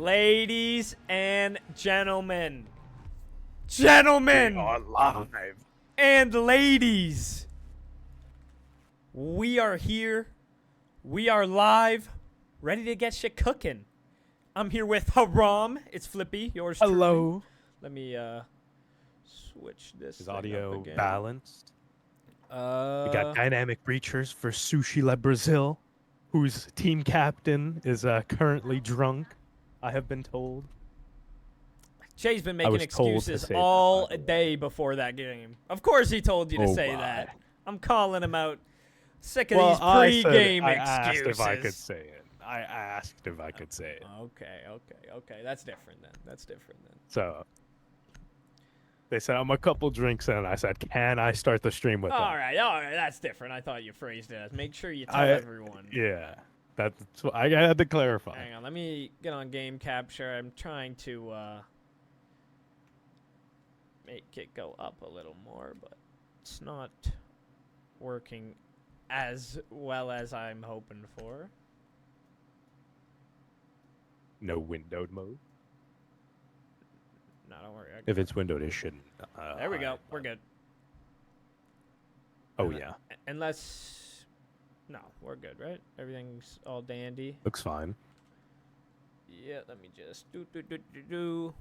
Ladies and gentlemen. We are live. And ladies. We are here. We are live. Ready to get shit cooking. I'm here with Haram. It's Flippy. Yours truly. Hello. Let me switch this. Is thing audio up again. balanced? We got dynamic breachers for Sushi Brasil, whose team captain is currently drunk, I have been told. Jay's been making was told to excuses say that, all by the way. day before that game. Of course he told you to say my. that. I'm calling him out. Sick of Well, these I said pre-game I excuses. asked if I could say it. I asked if I could say it. Okay. That's different then. So they said I'm a couple drinks in. I said, can I start the stream with All them? right. That's different. I thought you phrased it as make sure you tell I- everyone. Yeah, that's what I had to clarify. Hang on, let me get on game capture. I'm trying to make it go up a little more, but it's not working as well as I'm hoping for. No windowed mode. No, don't worry. If it's windowed, it shouldn't. There we go. We're good. Oh yeah, Unless, no, we're good, right? Everything's all dandy. looks fine. Yeah, let me just do.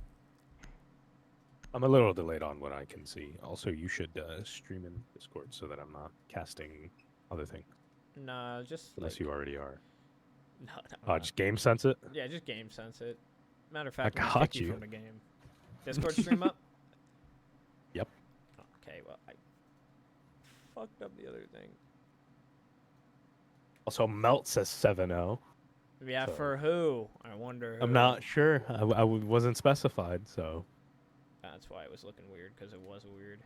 I'm a little delayed on what I can see. Also, you should stream in Discord so that I'm not casting other things, Nah, just unless like, you already are. No. Just game sense it. Yeah, just game sense it. Matter of fact, I I'm gonna got kick you you. from the game. Discord stream up? Yep. Okay, well, I fucked up the other thing. Also, Melt says 7-0. Yeah, So- for who? I wonder who. I'm not sure. I wasn't specified, so. That's why it was looking weird, because it was weird.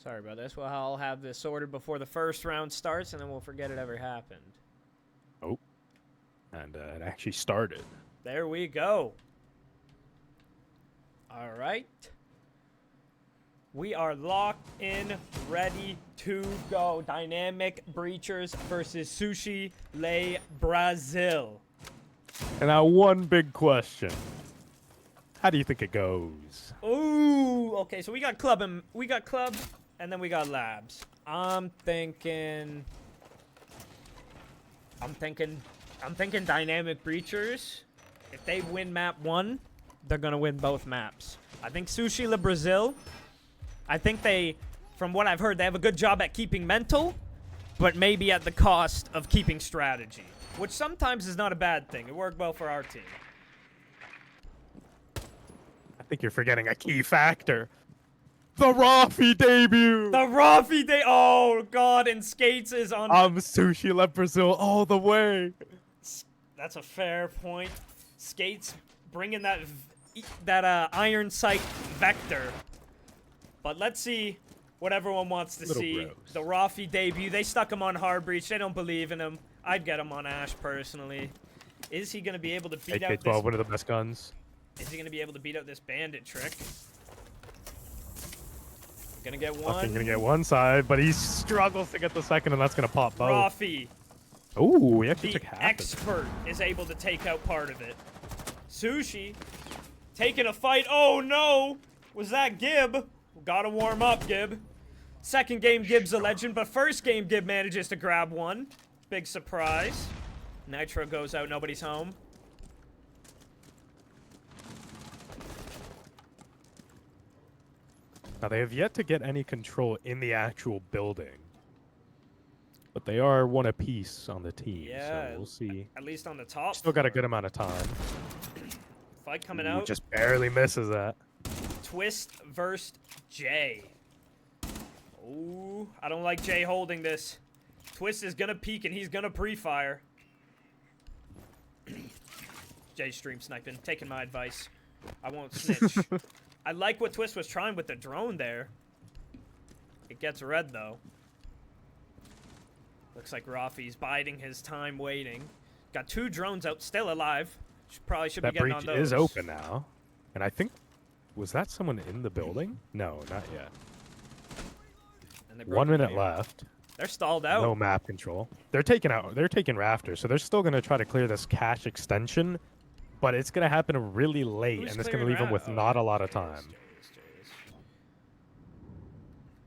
Sorry about this. Well, I'll have this sorted before the first round starts, and then we'll forget it ever happened. And it actually started. There we go. All right. We are locked in, ready to go. Dynamic Breachers versus Sushi Brasil. And now, one big question. How do you think it goes? Ooh, okay. So we got club, and then we got labs. I'm thinking Dynamic Breachers. If they win map 1, they're gonna win both maps. I think Sushi Brasil. I think they, from what I've heard, they have a good job at keeping mental, but maybe at the cost of keeping strategy, which sometimes is not a bad thing. It worked well for our team. I think you're forgetting a key factor. The Rafi debut! The Rafi Day. Oh God! And Skates is on. Sushi Brasil all the way. That's a fair point. Skates bringing that iron sight vector. But let's see what everyone wants to Little see. bros. The Rafi debut. They stuck him on hard breach. They don't believe in him. I'd get him on Ash personally. Is he gonna be able to beat out AK-12, this? one of the best guns. Is he gonna be able to beat out this bandit trick? Gonna get one. Fucking gonna get one side, but he struggles to get the second, and that's gonna pop both. Rafi, Ooh, he actually the took half of expert, is able to take out part of it. Sushi taking a fight. Oh no! Was that Gib? Gotta warm up, Gib. Second game, Gib's a legend, but first game, Gib manages to grab one. Big surprise. Nitro goes out, nobody's home. Now, they have yet to get any control in the actual building. But they are one apiece on the team, Yeah, so we'll see. At least on the top. Still got a good amount of time. Fight coming Ooh, out. just barely misses that. Twist versus Jay. Ooh, I don't like Jay holding this. Twist is gonna peek and he's gonna pre-fire. Jay stream sniping, taking my advice. I won't snitch. I like what Twist was trying with the drone there. It gets red though. Looks like Rafi's biding his time waiting. Got 2 drones out, still alive. Probably should be That getting on breach those. is open now. And I think, was that someone in the building? No, not yet. And they 1 broke the minute game. left. They're stalled out. No map control. They're taking rafters, so they're still gonna try to clear this cache extension, but it's gonna happen really late, Who's and it's gonna clearing leave them with not a lot of Jays, time. Jays.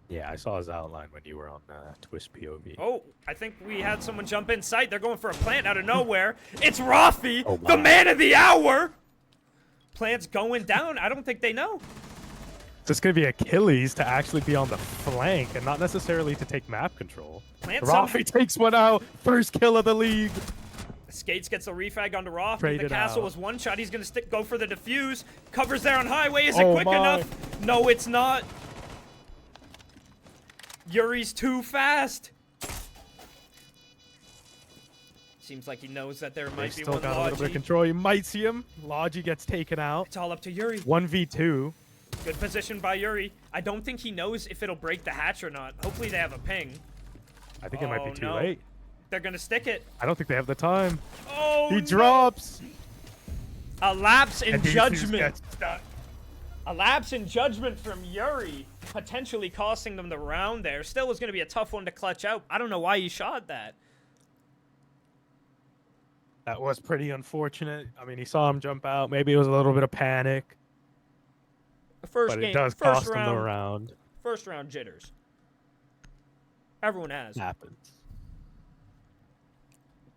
Yeah, I saw his outline when you were on Twist POV. Oh, I think we had someone jump in sight. They're going for a plant out of nowhere. It's Rafi, Oh, the my. man of the hour. Plant's going down. I don't think they know. So it's gonna be Achilles to actually be on the flank and not necessarily to take map control. Plant Rafi takes one out. First kill of the league. Skates gets the refrag onto Rafi. Trade The it castle out. was one shot. He's going to go for the defuse. Covers there on highway. Is it Oh, quick my. enough? No, it's not. Yuri's too fast. Seems like he knows that there They might be still one got a little bit of Logi. control. You might see him. Logi gets taken out. It's all up to Yuri. 1v2. Good position by Yuri. I don't think he knows if it'll break the hatch or not. Hopefully they have a ping. I think it might be Oh, too no. late. They're going to stick it. I don't think they have the time. Oh, He no. drops. A lapse in And Jesus judgment. gets stuck. A lapse in judgment from Yuri, potentially costing them the round there. Still was going to be a tough one to clutch out. I don't know why he shot that. That was pretty unfortunate. I mean, he saw him jump out. Maybe it was a little bit of panic, First but game, it does first cost him round, the round. first round jitters. Everyone has. Happens.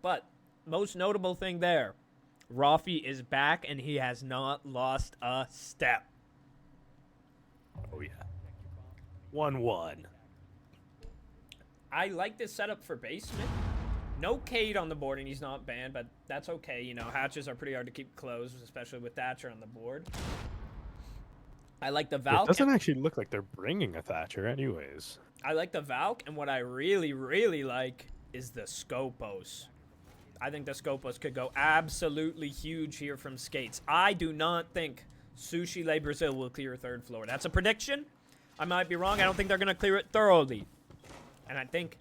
But most notable thing there, Rafi is back and he has not lost a step. Oh yeah. 1-1. I like this setup for basement. No Cade on the board, and he's not banned, but that's okay. You know, hatches are pretty hard to keep closed, especially with Thatcher on the board. I like the Valk. It doesn't actually look like they're bringing a Thatcher anyways. I like the Valk, and what I really, really like is the Scopos. I think the Scopos could go absolutely huge here from Skates. I do not think Sushi Le Brazil will clear third floor. That's a prediction. I might be wrong. I don't think they're going to clear it thoroughly. And I think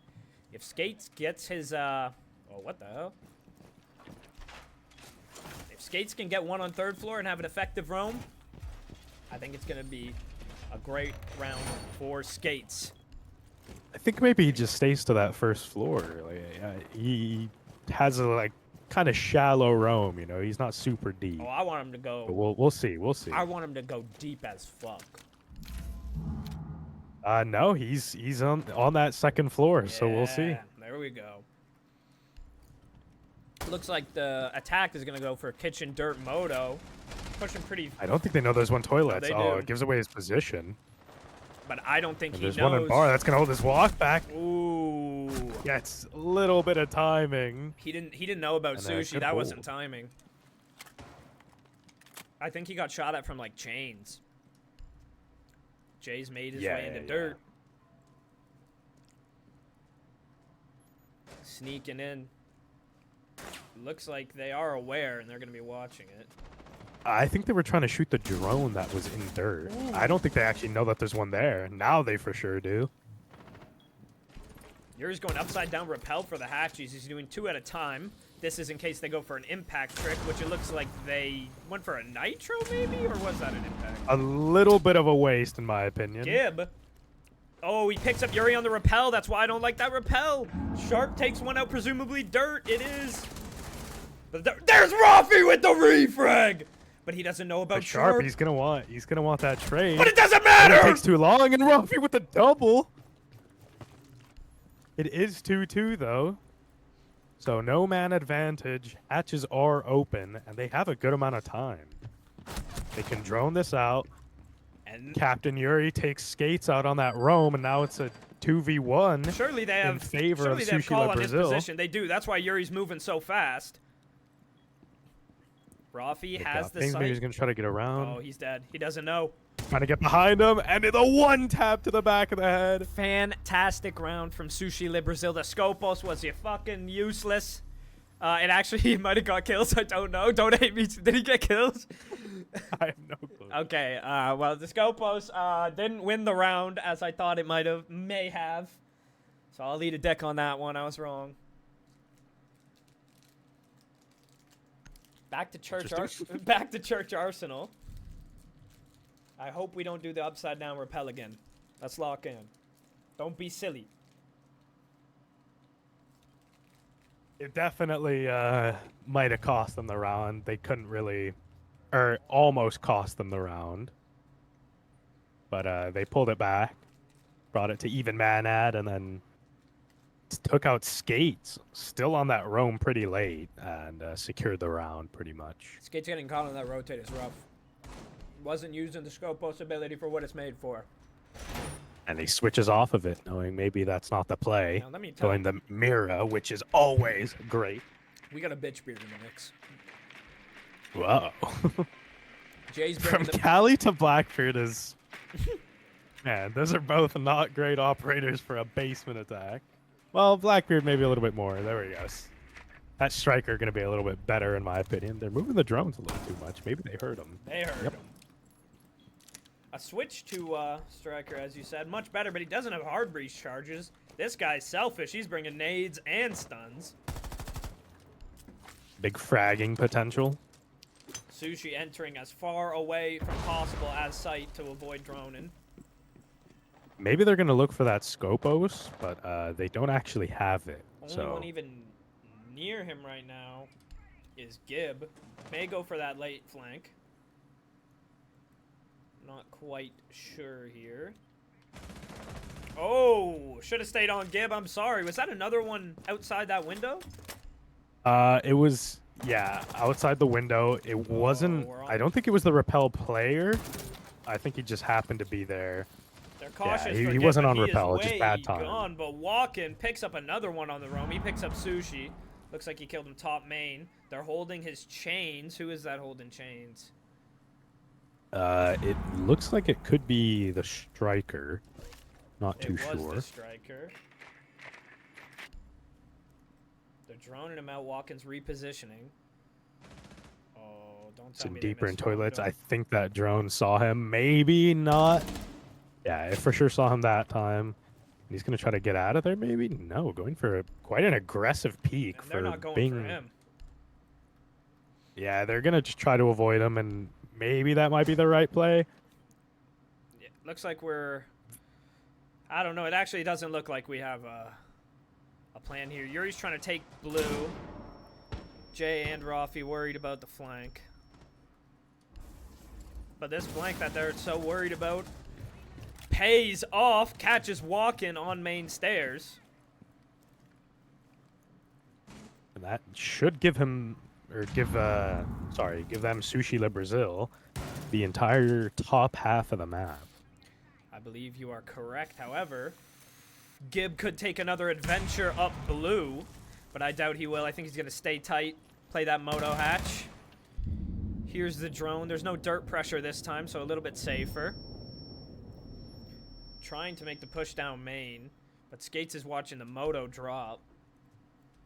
if Skates gets his, oh, what the hell? If Skates can get one on third floor and have an effective roam, I think it's going to be a great round for Skates. I think maybe he just stays to that first floor. Like, he has a like kind of shallow roam. You know, he's not super deep. Oh, I want him to go. But we'll see. We'll see. I want him to go deep as fuck. No, he's on that second floor, so we'll see. Yeah, there we go. Looks like the attack is gonna go for Kitchen Dirt Moto. Pushing pretty, I don't think they know there's one toilet. they Oh, do. it gives away his position. but I don't think And he there's knows. one in bar that's gonna hold his walk back. Ooh. Yeah, it's a little bit of timing. He didn't know about And, Sushi. good That wasn't hold. timing. I think he got shot at from like chains. Jay's made his way into dirt. Sneaking in. Looks like they are aware and they're gonna be watching it. I think they were trying to shoot the drone that was in dirt. I don't think they actually know that there's one there. Now they for sure do. Yuri's going upside down rappel for the hatchies. He's doing 2 at a time. This is in case they go for an impact trick, which it looks like they went for a nitro maybe, or was that an impact? A little bit of a waste, in my opinion. Gib. Oh, he picks up Yuri on the rappel. That's why I don't like that rappel. Sharp takes one out, presumably dirt. It is. But there's Rafi with the refrag. But he doesn't know about But Sharp, Sharp. he's gonna want that trade. But it doesn't And matter. it takes too long, and Ruffy with the double. It is 2-2 though, so no man advantage. Hatches are open, and they have a good amount of time. They can drone this out. And Captain Yuri takes Skates out on that roam, and now it's a 2v1 surely they have in favor of surely they have Sushi call La on his Brazil. position. They do. That's why Yuri's moving so fast. Rafi has the Maybe he's sight. gonna try to get around, Oh, he's dead. He doesn't know. trying to get behind him, and the one tap to the back of the head. Fantastic round from Sushi Le Brazil. The Scopos was you fucking useless. It actually, he might have got kills. I don't know. Don't hate me. Did he get kills? I have no clue. Okay. Well, the Scopos didn't win the round as I thought it may have. So I'll lead a deck on that one. I was wrong. Back to Church Arsenal. I hope we don't do the upside down rappel again. Let's lock in. Don't be silly. It definitely might have cost them the round. They couldn't really, or almost cost them the round. But they pulled it back, brought it to even man ad, and then took out Skates, still on that roam pretty late, and secured the round pretty much. Skate's getting caught on that rotate is rough. Wasn't using the scope ability for what it's made for. And he switches off of it, knowing maybe that's not the play. Now, let me tell Going the Mira, which is always great. we got a bitch beard in the mix. Whoa. Jay's From bringing the... Cali to Blackbeard is... Man, those are both not great operators for a basement attack. Well, Blackbeard maybe a little bit more. There we go. That striker going to be a little bit better, in my opinion. They're moving the drones a little too much. Maybe they heard him. They heard him. A switch to striker, as you said, much better, but he doesn't have hard breach charges. This guy's selfish. He's bringing nades and stuns. Big fragging potential. Sushi entering as far away from possible as sight to avoid droning. Maybe they're going to look for that Scopos, but they don't actually have it. Only one even near him right now is Gib. May go for that late flank. Not quite sure here. Oh, should have stayed on Gib. I'm sorry. Was that another one outside that window? It was, yeah, outside the window. It wasn't, I don't think it was the repel player. I think he just happened to be there. They're cautious. Yeah, for he Gib, wasn't but on he repel, is just way bad time. Gone, but Walken picks up another one on the roam. He picks up Sushi. Looks like he killed him top main. They're holding his chains. Who is that holding chains? It looks like it could be the striker. Not too It was sure. the striker. They're droning him out. Walken's repositioning. Oh, don't tell Some me they deeper in missed toilets. Rondo. I think that drone saw him. Maybe not. Yeah, it for sure saw him that time. He's going to try to get out of there, maybe? No, going for quite an aggressive peek. And they're not going being... for him. Yeah, they're going to just try to avoid him, and maybe that might be the right play. Yeah, looks like we're... I don't know. It actually doesn't look like we have a plan here. Yuri's trying to take blue. Jay and Rafi worried about the flank. But this flank that they're so worried about pays off, catches Walken on main stairs. And that should give him, or give them Sushi Le Brazil the entire top half of the map. I believe you are correct. However, Gib could take another adventure up blue, but I doubt he will. I think he's going to stay tight, play that moto hatch. Here's the drone. There's no dirt pressure this time, so a little bit safer. Trying to make the push down main, but Skates is watching the moto drop.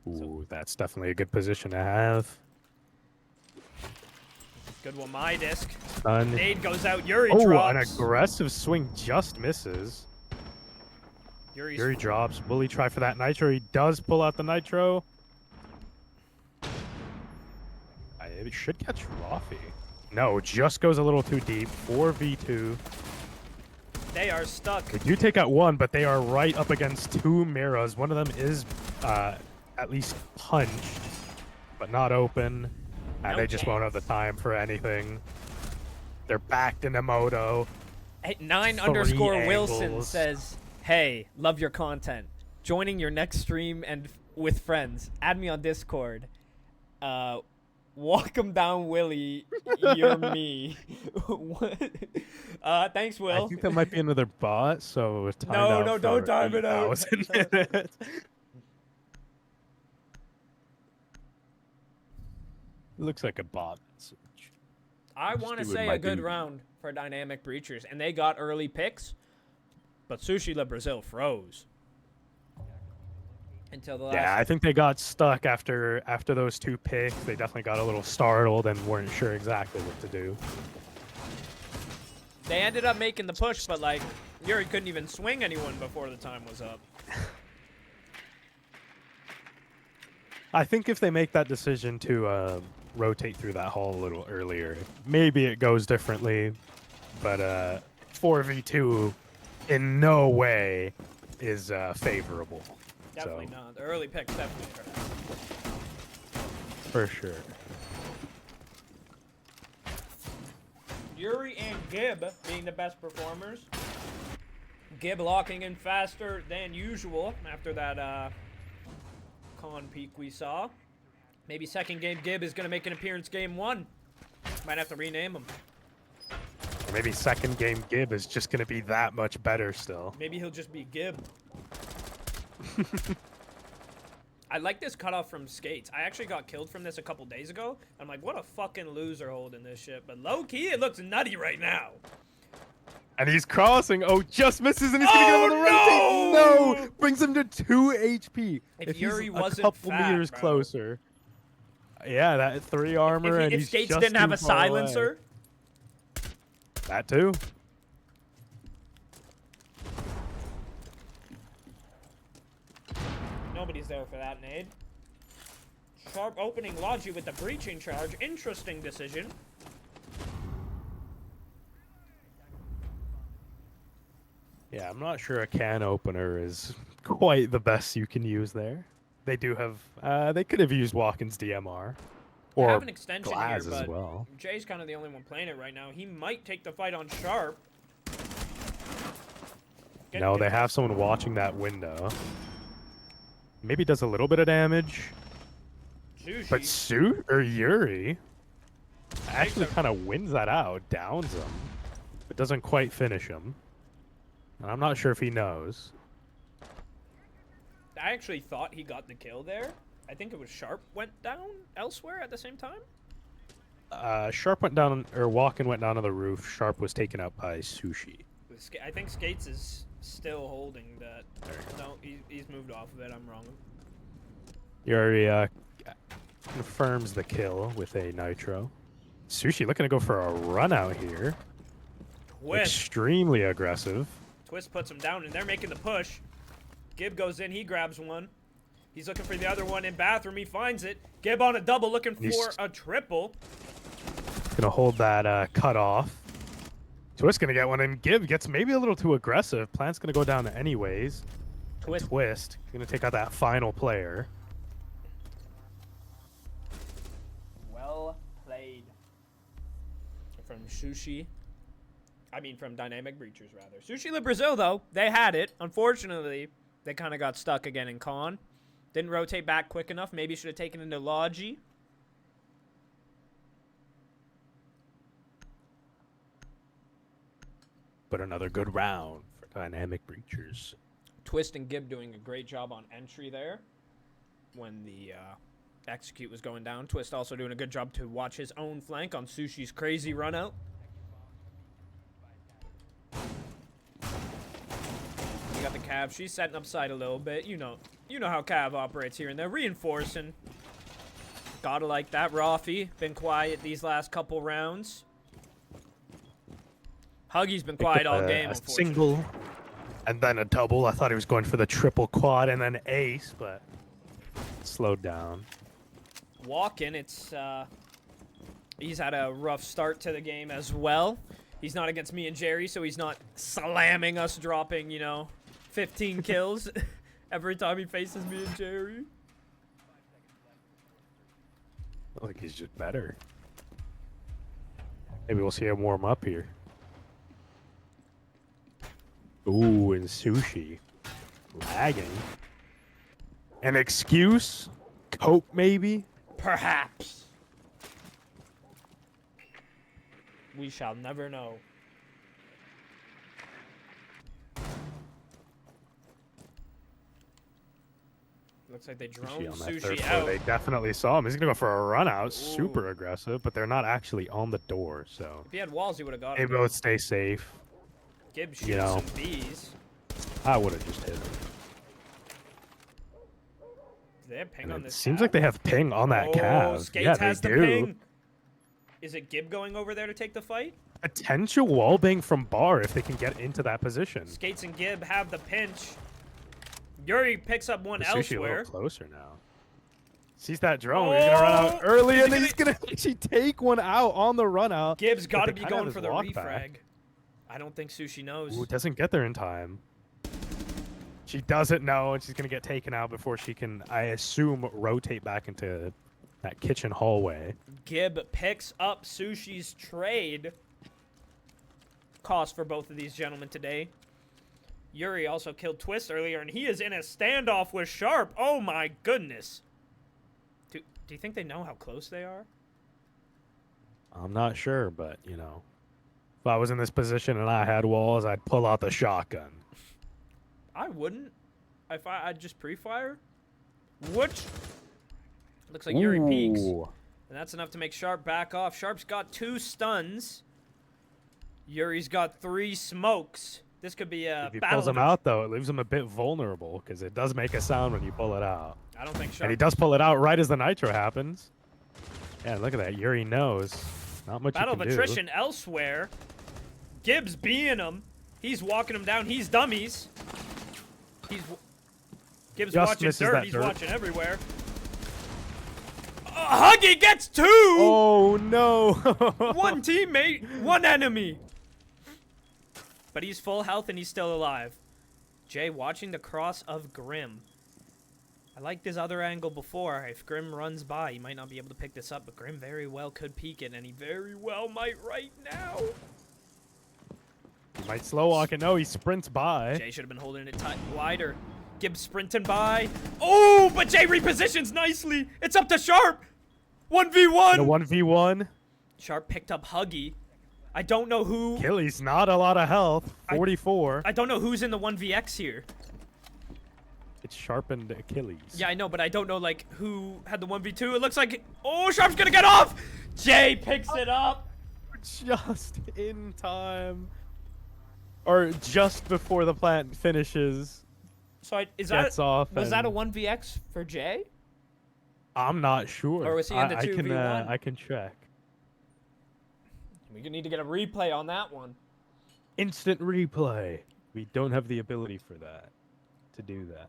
Ooh, that's definitely a good position to have. Good one, my disc. Done. Nade goes out. Yuri Oh, drops. an aggressive swing just misses. Yuri drops. Will he try for that nitro? He does pull out the nitro. It should catch Rafi. No, just goes a little too deep. 4v2. They are stuck. They do take out one, but they are right up against two Miras. One of them is at least punched, but not open. And they just won't have the time for anything. They're backed into Moto. Hey, 9_Wilson says, "Hey, love your content. Joining your next stream and with friends. Add me on Discord. Walk 'em down, Willie. You're me." What? Thanks, Will. I think that might be another bot, so time No, out no, for don't time it out. 8,000 minutes. Looks like a bot message. I want to doing say my a good duty. round for Dynamic Breachers, and they got early picks, but Sushi Le Brazil froze until the last. Yeah, I think they got stuck after those two picks. They definitely got a little startled and weren't sure exactly what to do. They ended up making the push, but like Yuri couldn't even swing anyone before the time was up. I think if they make that decision to rotate through that hall a little earlier, maybe it goes differently. But 4v2 in no way is favorable. Definitely so, not. The early picks definitely hurt. for sure. Yuri and Gib being the best performers. Gib locking in faster than usual after that con peak we saw. Maybe second game Gib is going to make an appearance game 1. Might have to rename him. Or maybe second game Gib is just going to be that much better still. Maybe he'll just be Gib. I like this cutoff from Skates. I actually got killed from this a couple days ago. I'm like, what a fucking loser holding this shit. But low-key, it looks nutty right now. And he's crossing. Oh, just misses, and he's going to get on the rotate. No! Brings him to 2 HP. If Yuri he's wasn't a couple fat, meters bro. closer. Yeah, that 3 armor, and If he's Skates just didn't have too a far away. silencer, That too. nobody's there for that nade. Sharp opening Logi with the breaching charge. Interesting decision. Yeah, I'm not sure a can opener is quite the best you can use there. They do have, they could have used Watkins DMR. I Or have an extension here, Glass but as well. Jay's kind of the only one playing it right now. He might take the fight on Sharp. No, they have someone watching that window. Maybe does a little bit of damage. Sushi. But Yuri actually kind of wins that out, downs him, but doesn't quite finish him. And I'm not sure if he knows. I actually thought he got the kill there. I think it was Sharp went down elsewhere at the same time. Sharp went down, or Walken went down on the roof. Sharp was taken out by Sushi. I think Skates is still holding that. No, he's moved off of it. I'm wrong. Yuri confirms the kill with a nitro. Sushi looking to go for a run out here. Twist. Extremely aggressive. Twist puts him down, and they're making the push. Gib goes in. He grabs one. He's looking for the other one in bathroom. He finds it. Gib on a double, looking for a triple. Gonna hold that cut off. Twist gonna get one, and Gib gets maybe a little too aggressive. Plant's gonna go down anyways. Twist gonna take out that final player. Well played. From Sushi. I mean, from Dynamic Breachers, rather. Sushi Le Brazil, though, they had it. Unfortunately, they kind of got stuck again in con. Didn't rotate back quick enough. Maybe should have taken into Logi. But another good round for Dynamic Breachers. Twist and Gib doing a great job on entry there when the execute was going down. Twist also doing a good job to watch his own flank on Sushi's crazy run out. We got the Cav. She's setting up side a little bit. You know how Cav operates here and there. Reinforcing. Gotta like that. Rafi been quiet these last couple rounds. Huggy's been quiet all game. A single and then a double. I thought he was going for the triple quad and then ace, but slowed down. Walken, he's had a rough start to the game as well. He's not against me and Jerry, so he's not slamming us, dropping, 15 kills every time he faces me and Jerry. I think he's just better. Maybe we'll see him warm up here. Ooh, and Sushi. Lagging. An excuse? Coke, maybe? Perhaps. We shall never know. Looks like they droned Sushi out. They definitely saw him. He's gonna go for a run out. Super aggressive, but they're not actually on the door, so. If he had walls, he would have got They him. both stay safe. Gibbs shoots some bees. I would have just hit him. Do they have ping on this? Seems like they have ping on that Cav. Skates Yeah, has they the do. ping. Is it Gib going over there to take the fight? Potential wallbang from Bar if they can get into that position. Skates and Gib have the pinch. Yuri picks up one Sushi a elsewhere. little closer now. Sees that drone. He's gonna run out early, and then he's gonna actually take one out on the run out. Gibbs got to they be kinda have going his for the walk refrag. back. I don't think Sushi knows. Ooh, doesn't get there in time. She doesn't know, and she's gonna get taken out before she can, I assume, rotate back into that kitchen hallway. Gib picks up Sushi's trade. Cost for both of these gentlemen today. Yuri also killed Twist earlier, and he is in a standoff with Sharp. Oh my goodness. Do you think they know how close they are? I'm not sure, but, you know, if I was in this position and I had walls, I'd pull out the shotgun. I wouldn't. I'd just pre-fire. Which looks like Yuri peeks. And that's enough to make Sharp back off. Sharp's got 2 stuns. Yuri's got 3 smokes. This could be a If he battle. pulls him out, though, it leaves him a bit vulnerable because it does make a sound when you pull it out. I don't think Sharp. And he does pull it out right as the nitro happens. Yeah, look at that. Yuri knows. Not much Battle you of can attrition elsewhere. Gibbs being him. He's walking him down. He's dummies. Gibbs Just watching misses dirt. that He's dirt. watching everywhere. Huggy gets 2! Oh, no. 1 teammate, 1 enemy. But he's full health and he's still alive. Jay watching the cross of Grim. I liked his other angle before. If Grim runs by, he might not be able to pick this up, but Grim very well could peek it, and he very well might right now. He might slow walk it. No, he sprints by. Jay should have been holding it tight, wider. Gibbs sprinting by. Oh, but Jay repositions nicely. It's up to Sharp. 1v1. The 1v1. Sharp picked up Huggy. I don't know who. Achilles, not a lot of health. 44. I don't know who's in the 1vx here. It's sharpened Achilles. Yeah, I know, but I don't know, like, who had the 1v2. It looks like... Oh, Sharp's gonna get off! Jay picks it up! Just in time. Or just before the plant finishes. So, Gets off was that a and- 1vx for Jay? I'm not sure. Or was he in the 2v1? I can check. We need to get a replay on that one. Instant replay. We don't have the ability for that. To do that.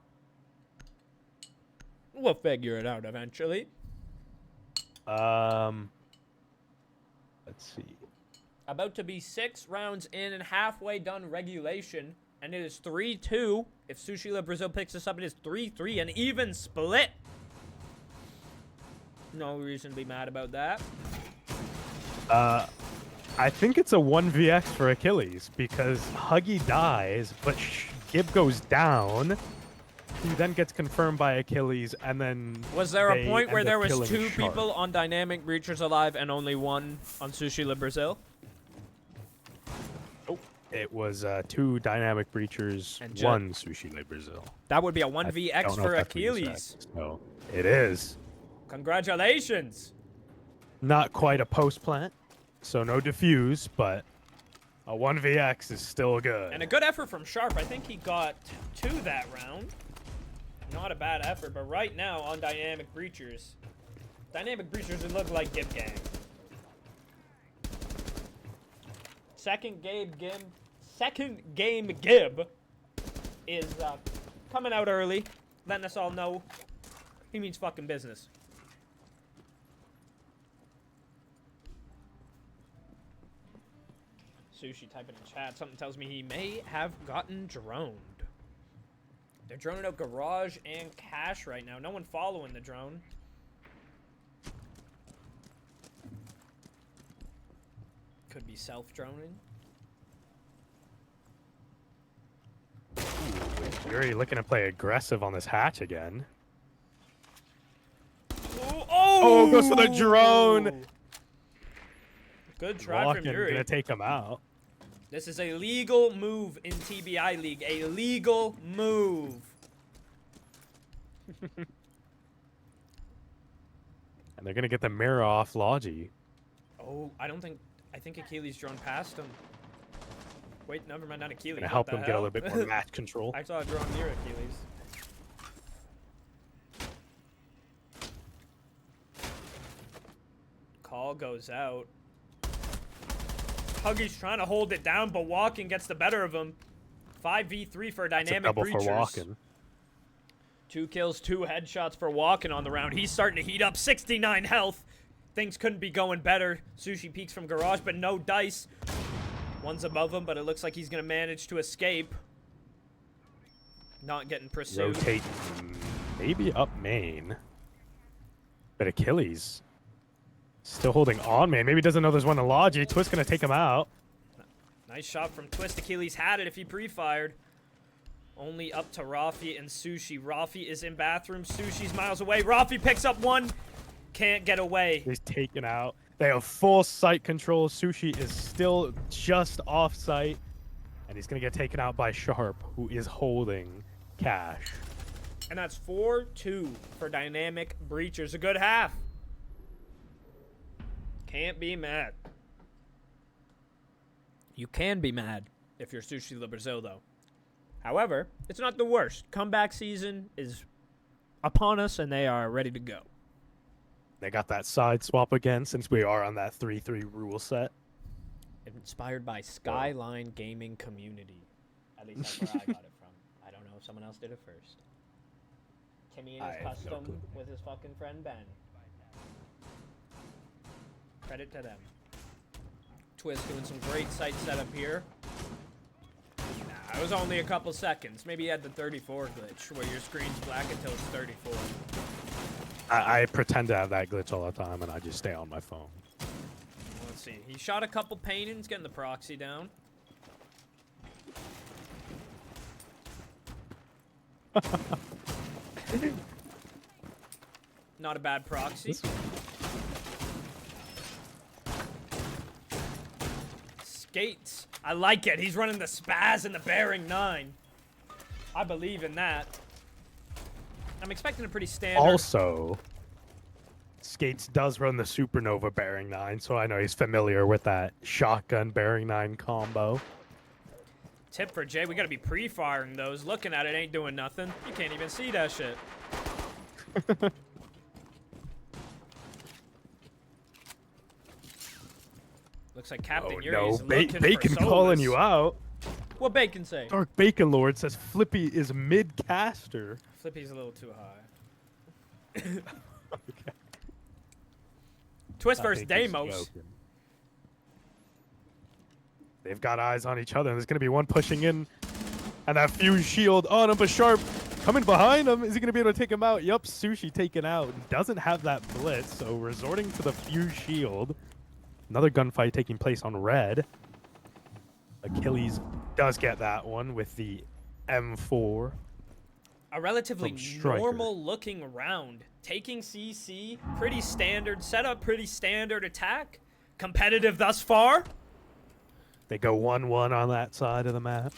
We'll figure it out eventually. Let's see. About to be 6 rounds in and halfway done regulation. And it is 3-2. If Sushi La Brazil picks this up, it is 3-3. An even split. No reason to be mad about that. I think it's a 1vx for Achilles because Huggy dies, but Gib goes down. He then gets confirmed by Achilles, and then Was there a point where end there up was killing 2 Sharp. people on Dynamic Breachers alive and only 1 on Sushi La Brazil? Oh, it was 2 dynamic breachers, And 1 Sushi Le Brazil. That would be a I 1vx don't know for if that's what you Achilles. said. So it is Congratulations. not quite a post plant, so no diffuse, but a 1vx is still good. And a good effort from Sharp. I think he got 2 that round. Not a bad effort, but right now on Dynamic Breachers, would look like Gib Gang. Second game Gib is coming out early, letting us all know he means fucking business. Sushi typing in chat. Something tells me he may have gotten droned. They're droning out Garage and Cash right now. No one following the drone. Could be self-droning. Yuri looking to play aggressive on this hatch again. Oh, goes for the drone. Good try Walking, from Yuri. gonna take him out. This is a legal move in TBI League. A legal move. And they're gonna get the mirror off Logi. Oh, I think Achilles drone past him. Wait, never mind, not Achilles. Gonna What help the him get a hell? little bit more match control. I saw a drone near Achilles. Call goes out. Huggy's trying to hold it down, but Walken gets the better of him. 5v3 for It's a Dynamic double Breachers. for Walken. 2 kills, 2 headshots for Walken on the round. He's starting to heat up. 69 health. Things couldn't be going better. Sushi peeks from Garage, but no dice. One's above him, but it looks like he's going to manage to escape. Not getting pursued. Rotate maybe up main. But Achilles still holding on, man. Maybe doesn't know there's one to Logi. Twist gonna take him out. Nice shot from Twist. Achilles had it if he pre-fired. Only up to Rafi and Sushi. Rafi is in bathroom. Sushi's miles away. Rafi picks up one. Can't get away. He's taken out. They have full sight control. Sushi is still just off sight. And he's going to get taken out by Sharp, who is holding Cash. And that's 4-2 for Dynamic Breachers. A good half. Can't be mad. You can be mad if you're Sushi Le Brazil, though. However, it's not the worst. Comeback season is upon us, and they are ready to go. They got that side swap again, since we are on that 3-3 rule set. Inspired by Skyline Gaming Community. At least that's where I got it from. I don't know if someone else did it first. Timmy and his custom with his fucking friend Ben. Credit to them. Twist doing some great sight setup here. Nah, it was only a couple seconds. Maybe he had the 34 glitch where your screen's black until it's 34. I pretend to have that glitch all the time, and I just stay on my phone. Let's see. He shot a couple paintings, getting the proxy down. Not a bad proxy. Skates. I like it. He's running the spaz and the bearing 9. I believe in that. I'm expecting a pretty standard. Also, Skates does run the Supernova bearing 9, so I know he's familiar with that shotgun bearing 9 combo. Tip for Jay, we gotta be pre-firing those. Looking at it ain't doing nothing. You can't even see that shit. Looks like Captain Yuri is looking Bacon for calling Solus. you out. What Bacon say? Dark Bacon Lord says Flippy is mid-caster. Flippy's a little too high. Okay. Twist I versus think he's Deimos. joking. They've got eyes on each other. There's going to be one pushing in. And that fuse shield on him, but Sharp coming behind him. Is he going to be able to take him out? Yup, Sushi taken out. Doesn't have that blitz, so resorting to the fuse shield. Another gunfight taking place on red. Achilles does get that one with the M4. A relatively From Striker. normal looking round. Taking CC, pretty standard setup, pretty standard attack. Competitive thus far. They go 1-1 on that side of the map.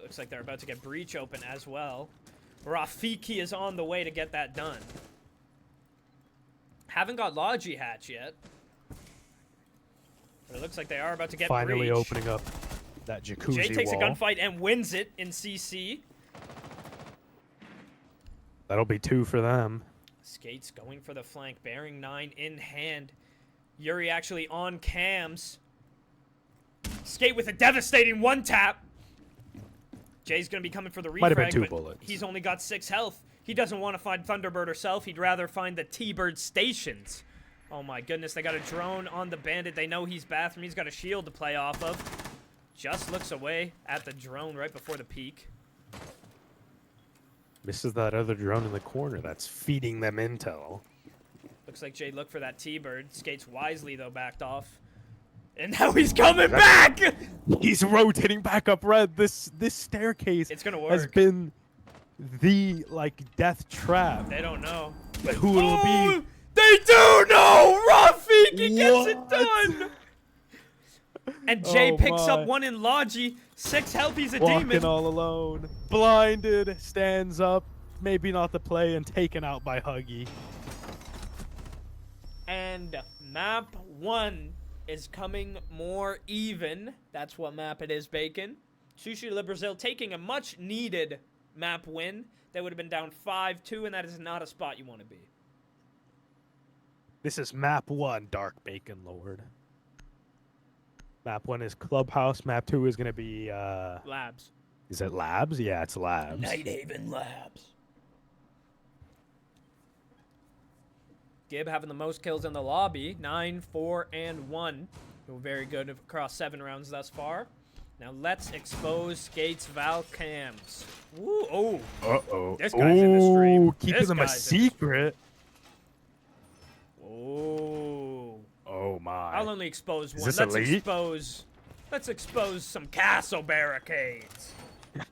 Looks like they're about to get breach open as well. Rafiki is on the way to get that done. Haven't got Logi hatch yet. But it looks like they are about to get Finally breach. opening up that jacuzzi Jay takes wall. a gunfight and wins it in CC. That'll be 2 for them. Skates going for the flank, bearing 9 in hand. Yuri actually on cams. Skate with a devastating 1-tap. Jay's going to be coming for the Might have been refrag, 2 but bullets. he's only got 6 health. He doesn't want to find Thunderbird herself. He'd rather find the T-Bird stations. Oh my goodness, they got a drone on the bandit. They know he's bathroom. He's got a shield to play off of. Just looks away at the drone right before the peak. Misses that other drone in the corner that's feeding them intel. Looks like Jay looked for that T-Bird. Skates wisely, though, backed off. And now he's coming back! He's rotating back up red. This staircase It's gonna has work. been the, like, death trap. They don't know. But who it'll Oh, be? they do know! Rafiki gets it What? done! And Jay Oh picks my. up one in Logi. 6 health, he's a Walking demon. all alone. Blinded, stands up. Maybe not the play and taken out by Huggy. And map 1 is coming more even. That's what map it is, Bacon. Sushi Le Brazil taking a much needed map win. They would have been down 5-2, and that is not a spot you want to be. This is map 1, Dark Bacon Lord. Map 1 is Clubhouse. Map 2 is going to be, Labs. Is it Labs? Yeah, it's Labs. Nighthaven Labs. Gib having the most kills in the lobby. 9, 4, and 1. Very good across 7 rounds thus far. Now let's expose Skate's Val cams. Ooh, oh. Uh-oh. This guy's in the stream. Keeping This them a guy's in the stream. secret. Oh. Oh, my. I'll only expose Is one. this Let's elite? expose. Let's expose some castle barricades.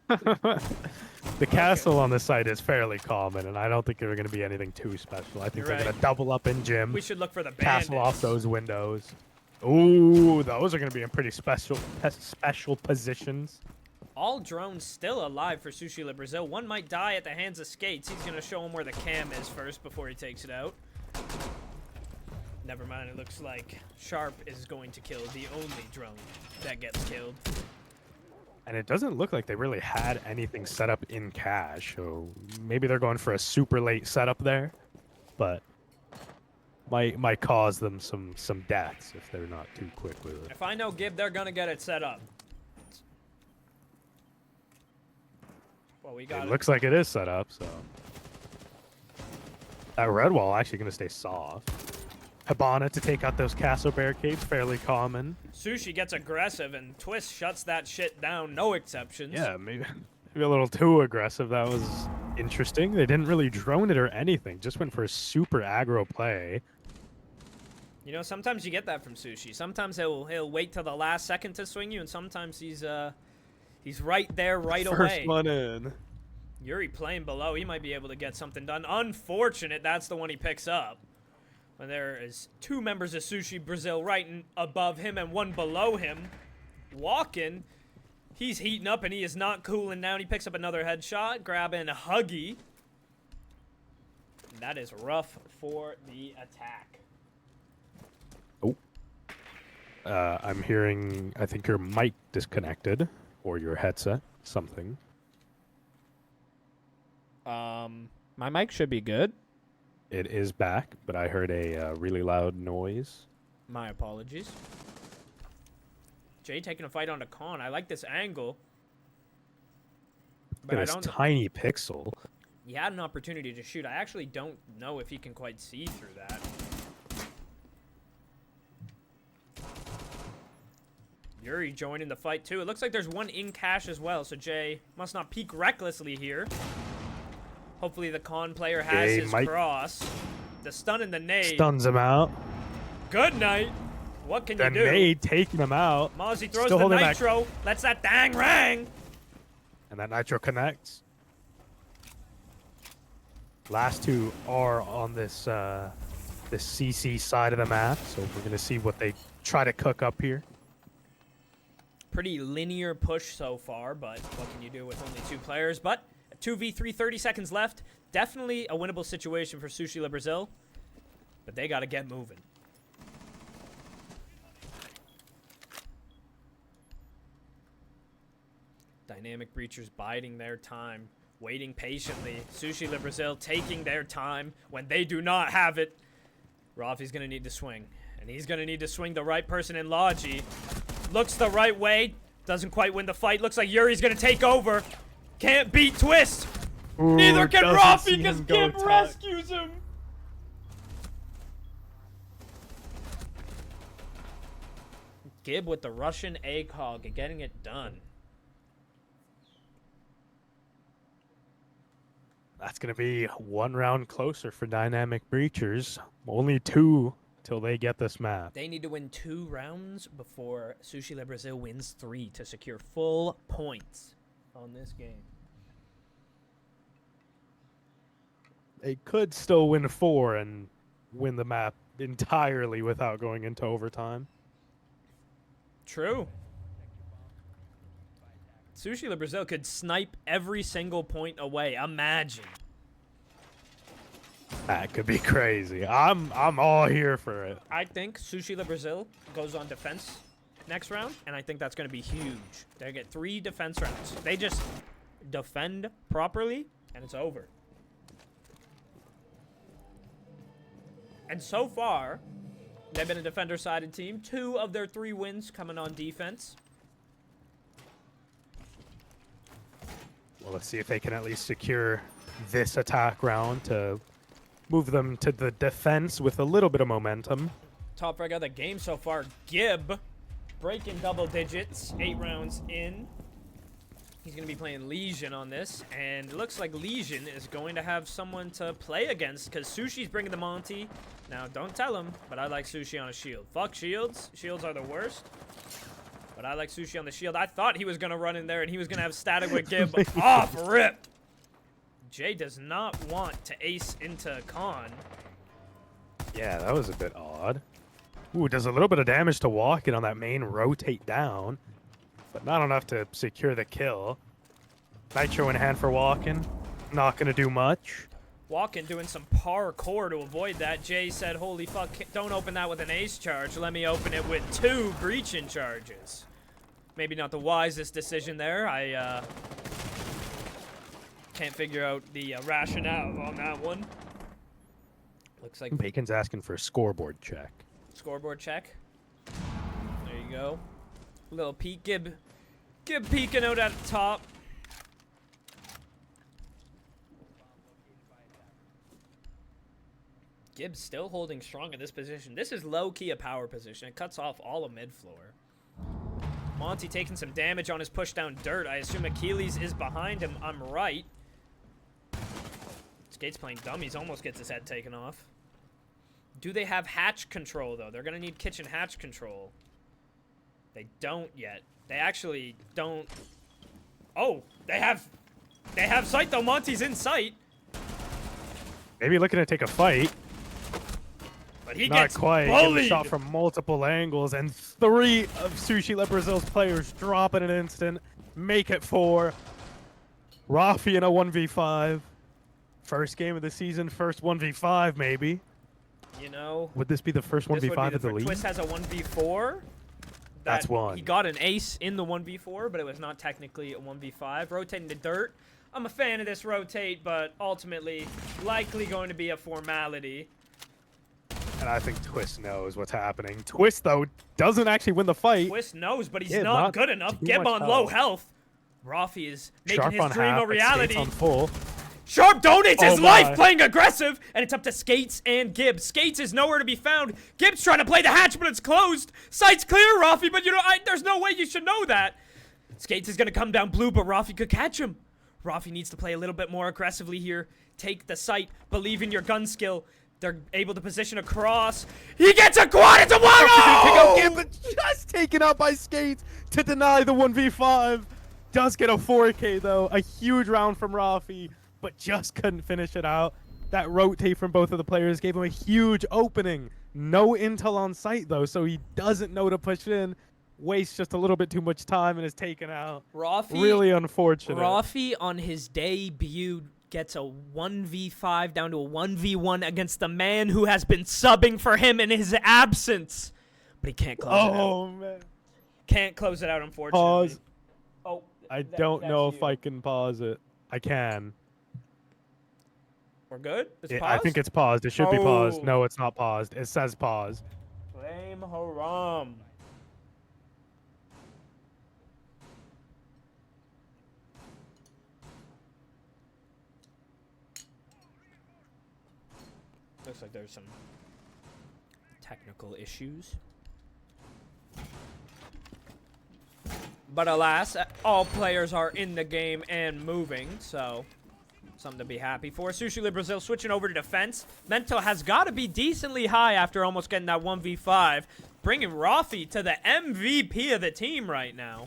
The castle on the site is fairly common, and I don't think they're going to be anything too special. I think You're they're right. going to double up in gym. We should look for the Castle off bandits. those windows. Ooh, those are going to be in pretty special positions. All drones still alive for Sushi Le Brazil. One might die at the hands of Skates. He's going to show him where the cam is first before he takes it out. Never mind, it looks like Sharp is going to kill the only drone that gets killed. And it doesn't look like they really had anything set up in cache, so maybe they're going for a super late setup there, but might cause them some deaths if they're not too quick with it. If I know Gib, they're going to get it set up. Well, we got It looks like it is set up, so that red wall actually going to stay soft. Hibana to take out those castle barricades, fairly common. Sushi gets aggressive and Twist shuts that shit down, no exceptions. Yeah, maybe a little too aggressive. That was interesting. They didn't really drone it or anything. Just went for a super aggro play. You know, sometimes you get that from Sushi. Sometimes he'll wait till the last second to swing you, and sometimes he's right there right away. First one in. Yuri playing below. He might be able to get something done. Unfortunate, that's the one he picks up. When there is two members of Sushi Brazil right above him and one below him. Walking. He's heating up and he is not cooling down. He picks up another headshot, grabbing Huggy. And that is rough for the attack. Oh. I'm hearing, I think your mic disconnected. Or your headset. Something. My mic should be good. It is back, but I heard a really loud noise. My apologies. Jay taking a fight on the con. I like this angle. But Look at this tiny pixel. He had an opportunity to shoot. I actually don't know if he can quite see through that. Yuri joining the fight too. It looks like there's one in cache as well, so Jay must not peek recklessly here. Hopefully the con player has Jay his might... cross. The stun and the nade. Stuns him out. Good night. What can you do? The nade taking him out. Mozzie throws Still the holding nitro. Lets that dang rang. And that nitro connects. Last two are on this this CC side of the map, so we're gonna see what they try to cook up here. Pretty linear push so far, but what can you do with only two players? But 2v3, 30 seconds left. Definitely a winnable situation for Sushi Le Brazil, but they got to get moving. Dynamic Breachers biding their time, waiting patiently. Sushi Le Brazil taking their time when they do not have it. Rafi's going to need to swing, and he's going to need to swing the right person in Logi. Looks the right way. Doesn't quite win the fight. Looks like Yuri's going to take over. Can't beat Twist. Ooh, Neither can doesn't Rafi see because him go Gib tight. rescues him. Gib with the Russian ACOG getting it done. That's going to be one round closer for Dynamic Breachers. Only two till they get this map. They need to win 2 rounds before Sushi Le Brazil wins 3 to secure full points on this game. They could still win 4 and win the map entirely without going into overtime. True. Sushi Le Brazil could snipe every single point away. Imagine. That could be crazy. I'm all here for it. I think Sushi Le Brazil goes on defense next round, and I think that's going to be huge. They get 3 defense rounds. They just defend properly, and it's over. And so far, they've been a defender-sided team. 2 of their 3 wins coming on defense. Well, let's see if they can at least secure this attack round to move them to the defense with a little bit of momentum. Top frag of the game so far, Gib breaking double digits, 8 rounds in. He's going to be playing Legion on this, and it looks like Legion is going to have someone to play against, because Sushi's bringing the Monty. Now, don't tell him, but I like Sushi on a shield. Fuck shields. Shields are the worst. But I like Sushi on the shield. I thought he was going to run in there, and he was going to have static with Gib off rip. Jay does not want to ace into Khan. Yeah, that was a bit odd. Ooh, does a little bit of damage to Walken on that main rotate down, but not enough to secure the kill. Nitro in hand for Walken. Not going to do much. Walken doing some parkour to avoid that. Jay said, holy fuck, don't open that with an ace charge. Let me open it with 2 breaching charges. Maybe not the wisest decision there. I can't figure out the rationale on that one. Looks like Bacon's asking for a scoreboard check. Scoreboard check. There you go. Little peek. Gib peeking out at the top. Gib's still holding strong in this position. This is low-key a power position. It cuts off all of mid-floor. Monty taking some damage on his push down dirt. I assume Achilles is behind him. I'm right. Skate's playing dummies. Almost gets his head taken off. Do they have hatch control, though? They're going to need kitchen hatch control. They don't yet. They actually don't. Oh, they have sight, though. Monty's in sight. Maybe looking to take a fight. But he Not gets quite. bullied. Getting shot from multiple angles, and 3 of Sushi Le Brazil's players drop in an instant. Make it 4. Rafi in a 1v5. First game of the season, first 1v5 maybe. You know. Would this be the first 1v5 of the league? Twist has a 1v4. That's one. He got an ace in the 1v4, but it was not technically a 1v5. Rotating the dirt. I'm a fan of this rotate, but ultimately likely going to be a formality. And I think Twist knows what's happening. Twist, though, doesn't actually win the fight. Twist knows, but he's Yeah, not good enough. too Gib much on low health. health. Rafi is making Sharp his on dream half, a but Skates reality. on full. Sharp donates his Oh life my. playing aggressive, and it's up to Skates and Gibbs. Skates is nowhere to be found. Gibbs trying to play the hatch, but it's closed. Sight's clear, Rafi, but you know, there's no way you should know that. Skates is going to come down blue, but Rafi could catch him. Rafi needs to play a little bit more aggressively here. Take the sight. Believe in your gun skill. They're able to position across. He gets a quad. It's a 1-0! But just taken out by Skates to deny the 1v5. Does get a 4K, though. A huge round from Rafi, but just couldn't finish it out. That rotate from both of the players gave him a huge opening. No intel on site, though, so he doesn't know to push in. Wastes just a little bit too much time and is taken out. Rafi, really unfortunate. Rafi on his debut gets a 1v5 down to a 1v1 against the man who has been subbing for him in his absence. But he can't close it out. Oh, man. Can't close it out, unfortunately. Pause. Oh, I don't that's know if you. I can pause it. I can. We're good? It's I paused? think it's paused. It should be paused. Oh. No, it's not paused. It says pause. Blame Haram. Looks like there's some technical issues. But alas, all players are in the game and moving, so something to be happy for. Sushi Le Brazil switching over to defense. Mental has got to be decently high after almost getting that 1v5. Bringing Rafi to the MVP of the team right now.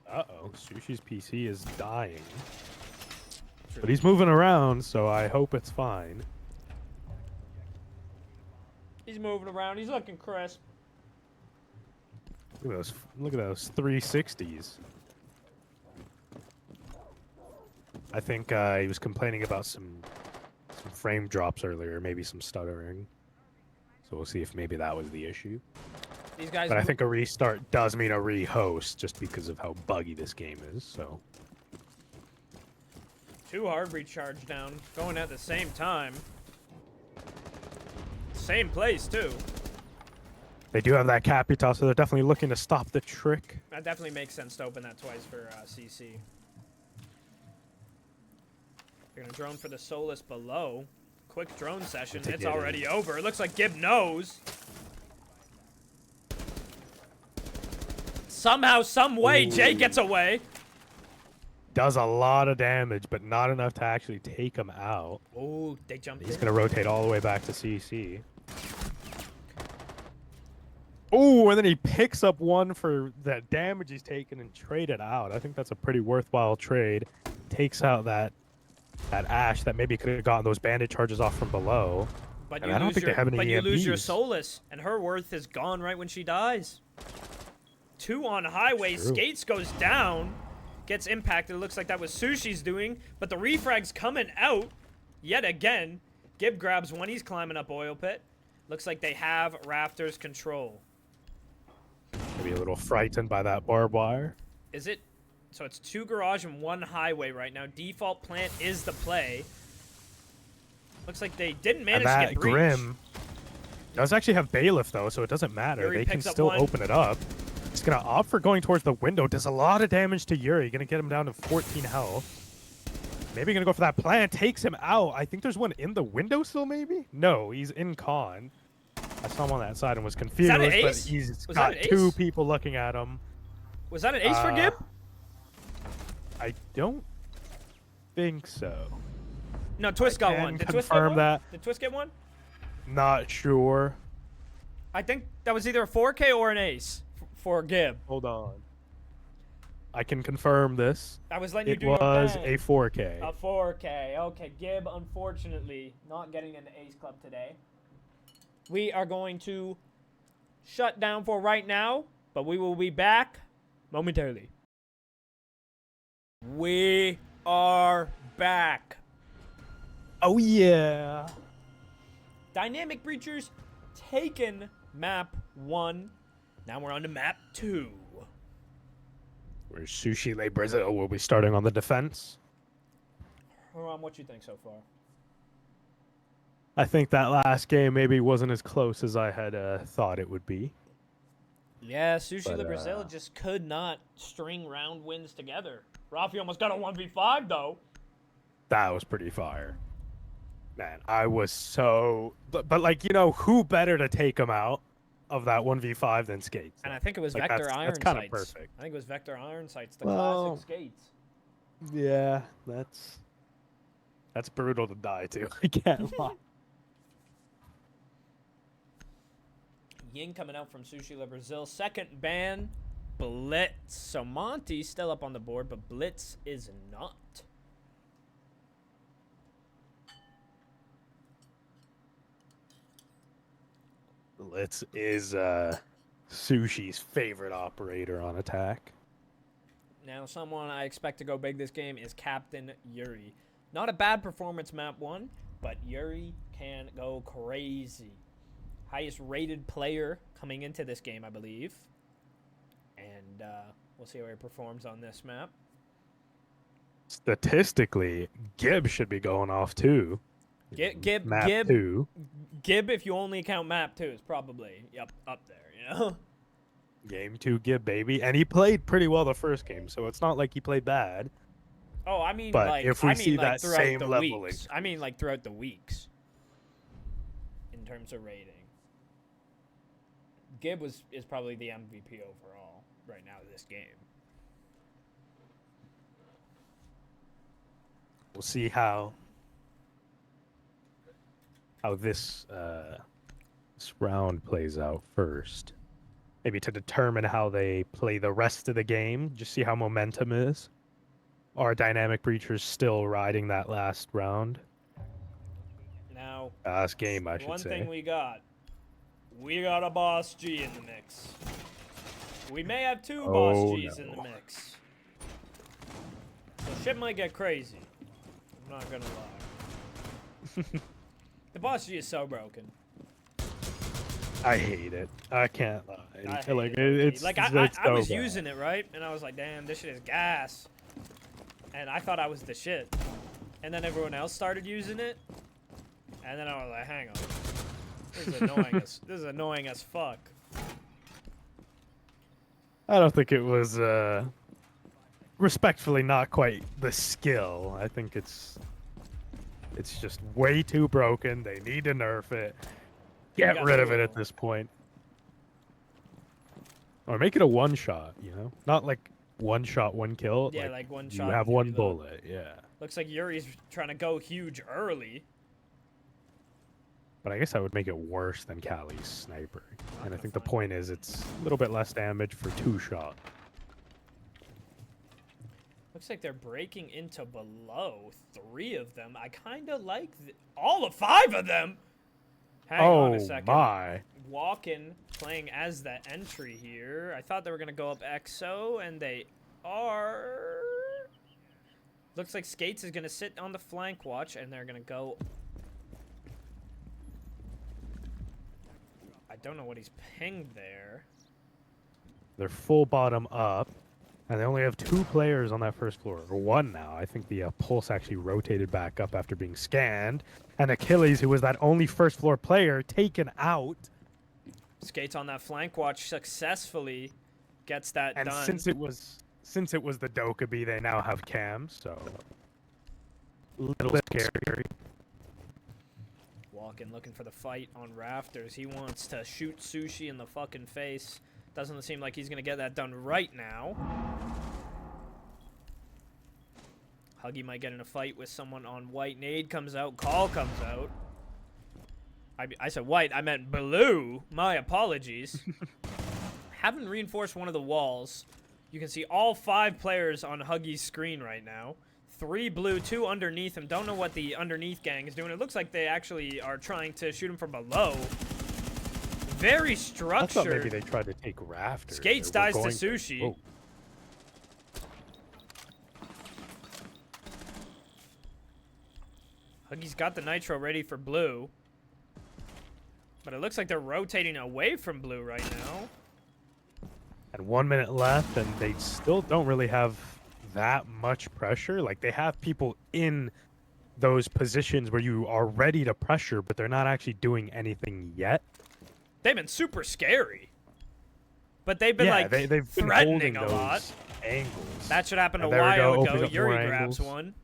Uh-oh. Sushi's PC is dying. But he's moving around, so I hope it's fine. He's moving around. He's looking crisp. Look at those 360s. I think he was complaining about some frame drops earlier, maybe some stuttering. So we'll see if maybe that was the issue. These guys. But I think a restart does mean a re-host, just because of how buggy this game is. So 2 hard recharge down, going at the same time. Same place too. they do have that Capital, so they're definitely looking to stop the trick. That definitely makes sense to open that twice for CC. They're gonna drone for the Solus below. Quick drone session. It's already over. It looks like Gib knows. Somehow, some way, Jay Ooh. gets away. Does a lot of damage, but not enough to actually take him out. Oh, they jumped He's in. going to rotate all the way back to CC. Oh, and then he picks up one for that damage he's taken and trade it out. I think that's a pretty worthwhile trade. Takes out that Ash that maybe could have gotten those bandit charges off from below. But And you I don't lose think your, they have any but you lose your EMPs. Solus, and her worth is gone right when she dies. 2 on highway. True. Skates goes down. Gets impacted. It looks like that was Sushi's doing. But the refrag's coming out yet again. Gib grabs one. He's climbing up oil pit. Looks like they have Raptors control. Maybe a little frightened by that barbed wire. Is it? So it's 2 garage and 1 highway right now. Default plant is the play. Looks like they didn't manage And to that get breach. Grim does actually have bailiff though, so it doesn't matter. Yuri They can picks up still one. open it up. He's gonna opt for going towards the window. Does a lot of damage to Yuri. Gonna get him down to 14 health. Maybe gonna go for that plant. Takes him out. I think there's one in the window still. Maybe no. He's in con. I saw him on that side and was confused. that an But ace? he's Was got that an 2 ace? people looking at him. Was that an ace for Gib? I don't think so. No, Twist got can one. Did Twist get confirm one? that. Did Twist get one? Not sure. I think that was either a 4K or an ace for Gib. Hold on. I can confirm this. I was letting you It do was your a thing. 4K. A 4K. Okay, Gib, unfortunately, not getting an ace club today. We are going to shut down for right now, but we will be back momentarily. We are back. Oh yeah. Dynamic Breachers taken map 1. Now we're on to map 2. Where Sushi Brasil will be starting on the defense. What you think so far? I think that last game maybe wasn't as close as I had thought it would be. Yeah, Sushi But, Brasil just could not string round wins together. Rafi almost got a 1v5 though. That was pretty fire. Man, I was so... But like, you know, who better to take him out of that 1v5 than Skates? And I think it was Like, Vector Iron that's kind of Sights. perfect. I think it was Vector Iron Sights, the Well, classic Skates. Yeah, that's brutal to die to. I can't lie. Ying coming out from Sushi Brasil. Second ban, Blitz. So Monty's still up on the board, but Blitz is not. Blitz is Sushi's favorite operator on attack. Now, someone I expect to go big this game is Captain Yuri. Not a bad performance map 1, but Yuri can go crazy. Highest rated player coming into this game, I believe. And we'll see how he performs on this map. Statistically, Gibb should be going off too. Gib, Map 2. Gib, if you only count map 2, is probably up there, you know? Game 2 Gibb, baby. And he played pretty well the first game, so it's not like he played bad. Oh, I mean, But like, if we see like that throughout same the leveling. weeks. I mean, like, throughout the weeks. In terms of rating. Gib is probably the MVP overall right now of this game. We'll see how this round plays out first. Maybe to determine how they play the rest of the game, just see how momentum is. Are Dynamic Breachers still riding that last round? Now, Last game, I should one say. thing we got a Boss G in the mix. We may have 2 Boss Gs in the mix. So shit might get crazy. I'm not gonna lie. The Boss G is so broken. I hate it. I can't lie. I hate like it. it's Like it's I so was bad. using it, right? And I was like, damn, this shit is gas. And I thought I was the shit. And then everyone else started using it. And then I was like, hang on. This is annoying as this is annoying as fuck. I don't think it was respectfully not quite the skill. I think it's just way too broken. They need to nerf it. Get got rid of it to. at this point. Or make it a one shot, you know? Not like one shot, one kill. Yeah, like one you shot. have and you one reload. bullet, yeah. Looks like Yuri's trying to go huge early. But I guess I would make it worse than Callie's sniper. And I gonna think the find point is it's a little bit less damage for 2 shots. Looks like they're breaking into below. 3 of them. I kind of like all of 5 of them. Hang on a second. My. Walkin playing as the entry here. I thought they were going to go up EXO, and they are. Looks like Skates is going to sit on the flank watch, and they're going to go. I don't know what he's pinged there. They're full bottom up. And they only have 2 players on that first floor. Or 1 now. I think the Pulse actually rotated back up after being scanned. And Achilles, who was that only first floor player, taken out. Skates on that flank watch successfully gets that And done. since it was the Dokkaebi, they now have cams, so a little scary. Walking, looking for the fight on rafters. He wants to shoot Sushi in the fucking face. Doesn't seem like he's going to get that done right now. Huggy might get in a fight with someone on white. Nade comes out. Call comes out. I said white. I meant blue. My apologies. Haven't reinforced one of the walls. You can see all 5 players on Huggy's screen right now. 3 blue, 2 underneath him. Don't know what the underneath gang is doing. It looks like they actually are trying to shoot him from below. Very structured. I thought maybe they tried to take rafters. Skates dies to Sushi. Whoa. Huggy's got the nitro ready for blue. But it looks like they're rotating away from blue right now. And 1 minute left, and they still don't really have that much pressure. Like, they have people in those positions where you are ready to pressure, but they're not actually doing anything yet. They've been super scary. But they've been, they've been threatening holding a lot. those angles. That should happen a And there we while go, ago. opening up Yuri more grabs angles. one.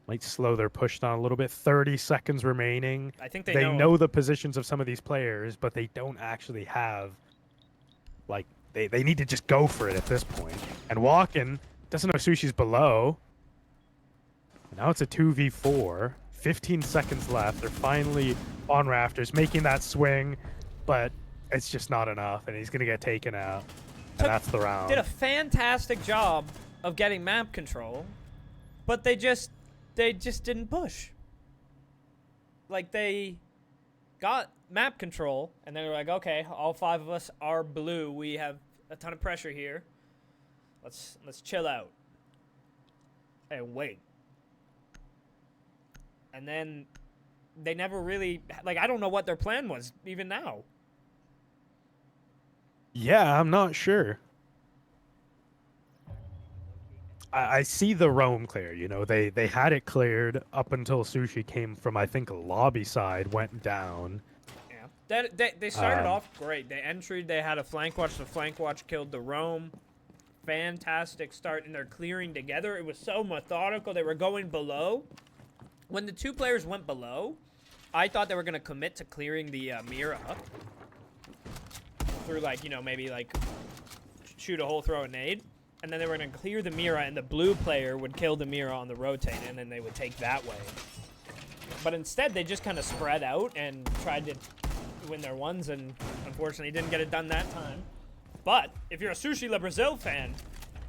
Might slow their push down a little bit. 30 seconds remaining. I think they They know. know the positions of some of these players, but they don't actually have, like, they need to just go for it at this point. And Walken doesn't know Sushi's below. Now it's a 2v4. 15 seconds left. They're finally on rafters, making that swing, but it's just not enough, and he's going to get taken out. And that's the round. Did a fantastic job of getting map control, but they just didn't push. Like, they got map control, and they were like, okay, all 5 of us are blue. We have a ton of pressure here. Let's chill out and wait. And then they never really, like, I don't know what their plan was even now. Yeah, I'm not sure. I see the roam clear, you know, they had it cleared up until Sushi came from, I think, lobby side, went down. Yeah, they started off great. They entered, they had a flank watch. The flank watch killed the roam. Fantastic start, and they're clearing together. It was so methodical. They were going below. When the 2 players went below, I thought they were going to commit to clearing the Mira through, like, you know, maybe, like, shoot a hole, throw a nade. And then they were going to clear the Mira, and the blue player would kill the Mira on the rotate, and then they would take that way. But instead, they just kind of spread out and tried to win their ones, and unfortunately didn't get it done that time. But if you're a Sushi La Brazil fan,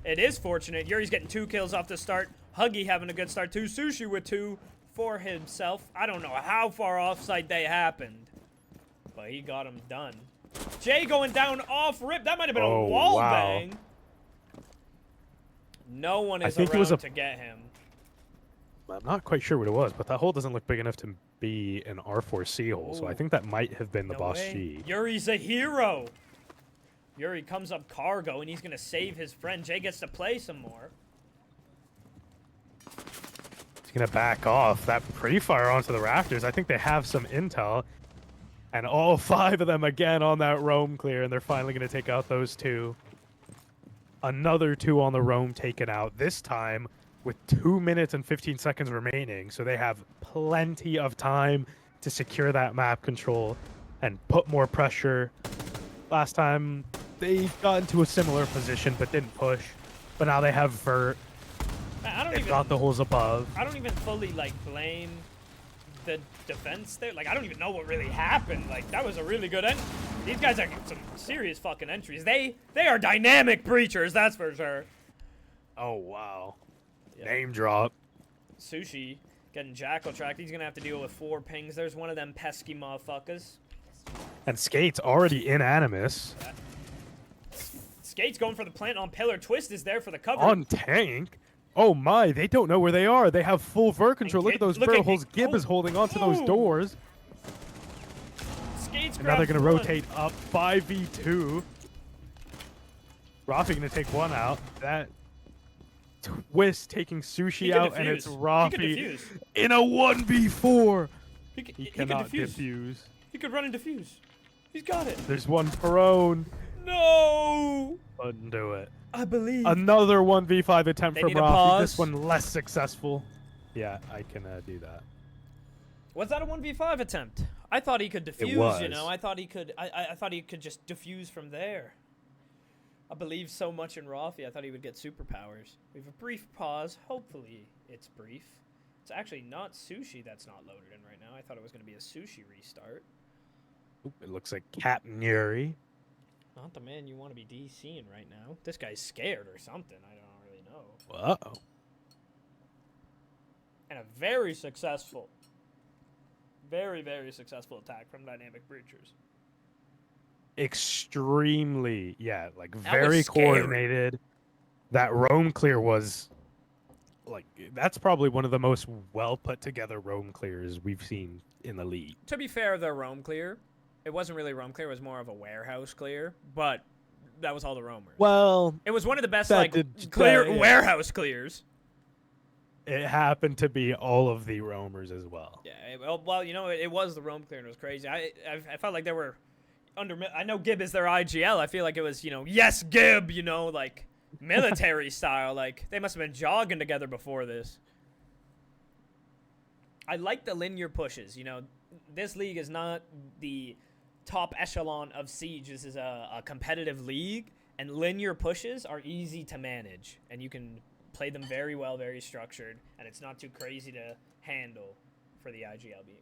it is fortunate. Yuri's getting 2 kills off the start. Huggy having a good start too. Sushi with 2 for himself. I don't know how far offside they happened, but he got him done. Jay going down off rip. That might have been a wall bang. No one is around to get him. I'm not quite sure what it was, but that hole doesn't look big enough to be an R4C hole, so I think that might have been the boss G. Yuri's a hero. Yuri comes up cargo, and he's going to save his friend. Jay gets to play some more. He's going to back off. That pre-fire onto the rafters. I think they have some intel. And all 5 of them again on that roam clear, and they're finally going to take out those 2. Another 2 on the roam taken out, this time with 2 minutes and 15 seconds remaining. So they have plenty of time to secure that map control and put more pressure Last time they got into a similar position but didn't push. But now they have Vert. I don't They've even got the holes above. I don't even fully like blame the defense there. Like I don't even know what really happened. Like that was a really good end. These guys are some serious fucking entries. They are dynamic breachers, that's for sure. Oh wow. Yeah. Name drop. Sushi getting jackal tracked. He's gonna have to deal with 4 pings. There's one of them pesky motherfuckers. And Skate's already in Animus. Skate's going for the plant on pillar. Twist is there for the cover. On tank. Oh my, they don't know where they are. They have full vert control. Look at those barrel holes. Gib is holding onto those doors. Skate's And now they're grabs gonna one. rotate up 5v2. Rafi gonna take one out. That Twist taking Sushi can out, and it's defuse. He can Rafi defuse. in a 1v4. He He can cannot defuse. defuse. He could run and defuse. He's got it. There's one prone. No! Couldn't do it. I believe. Another 1v5 attempt They from need a Rafi. pause. This one less successful. Yeah, I can do that. Was that a 1v5 attempt? I thought he could defuse, was. you know. I thought he could just defuse from there. I believe so much in Rafi. I thought he would get superpowers. We have a brief pause. Hopefully it's brief. It's actually not Sushi that's not loaded in right now. I thought it was going to be a Sushi restart. Oop, it looks like Captain Yuri. Not the man you want to be DCing right now. This guy's scared or something. I don't really know. Uh-oh. And a very successful, very, very successful attack from Dynamic Breachers. Extremely, yeah, like That very was scary. coordinated. That roam clear was, like, that's probably one of the most well put together roam clears we've seen in the league. To be fair, their roam clear, it wasn't really roam clear. It was more of a warehouse clear, but that was all the roamers. Well, It was one of the best that like did- clear that- yeah. warehouse clears. it happened to be all of the roamers as well. Yeah, well, you know, it was the roam clear and it was crazy. I felt like they were I know Gib is their IGL. I feel like it was, you know, yes, Gib, you know, like military style. Like they must have been jogging together before this. I like the linear pushes. You know, this league is not the top echelon of Siege. This is a competitive league, and linear pushes are easy to manage, and you can play them very well, very structured, and it's not too crazy to handle for the IGL game.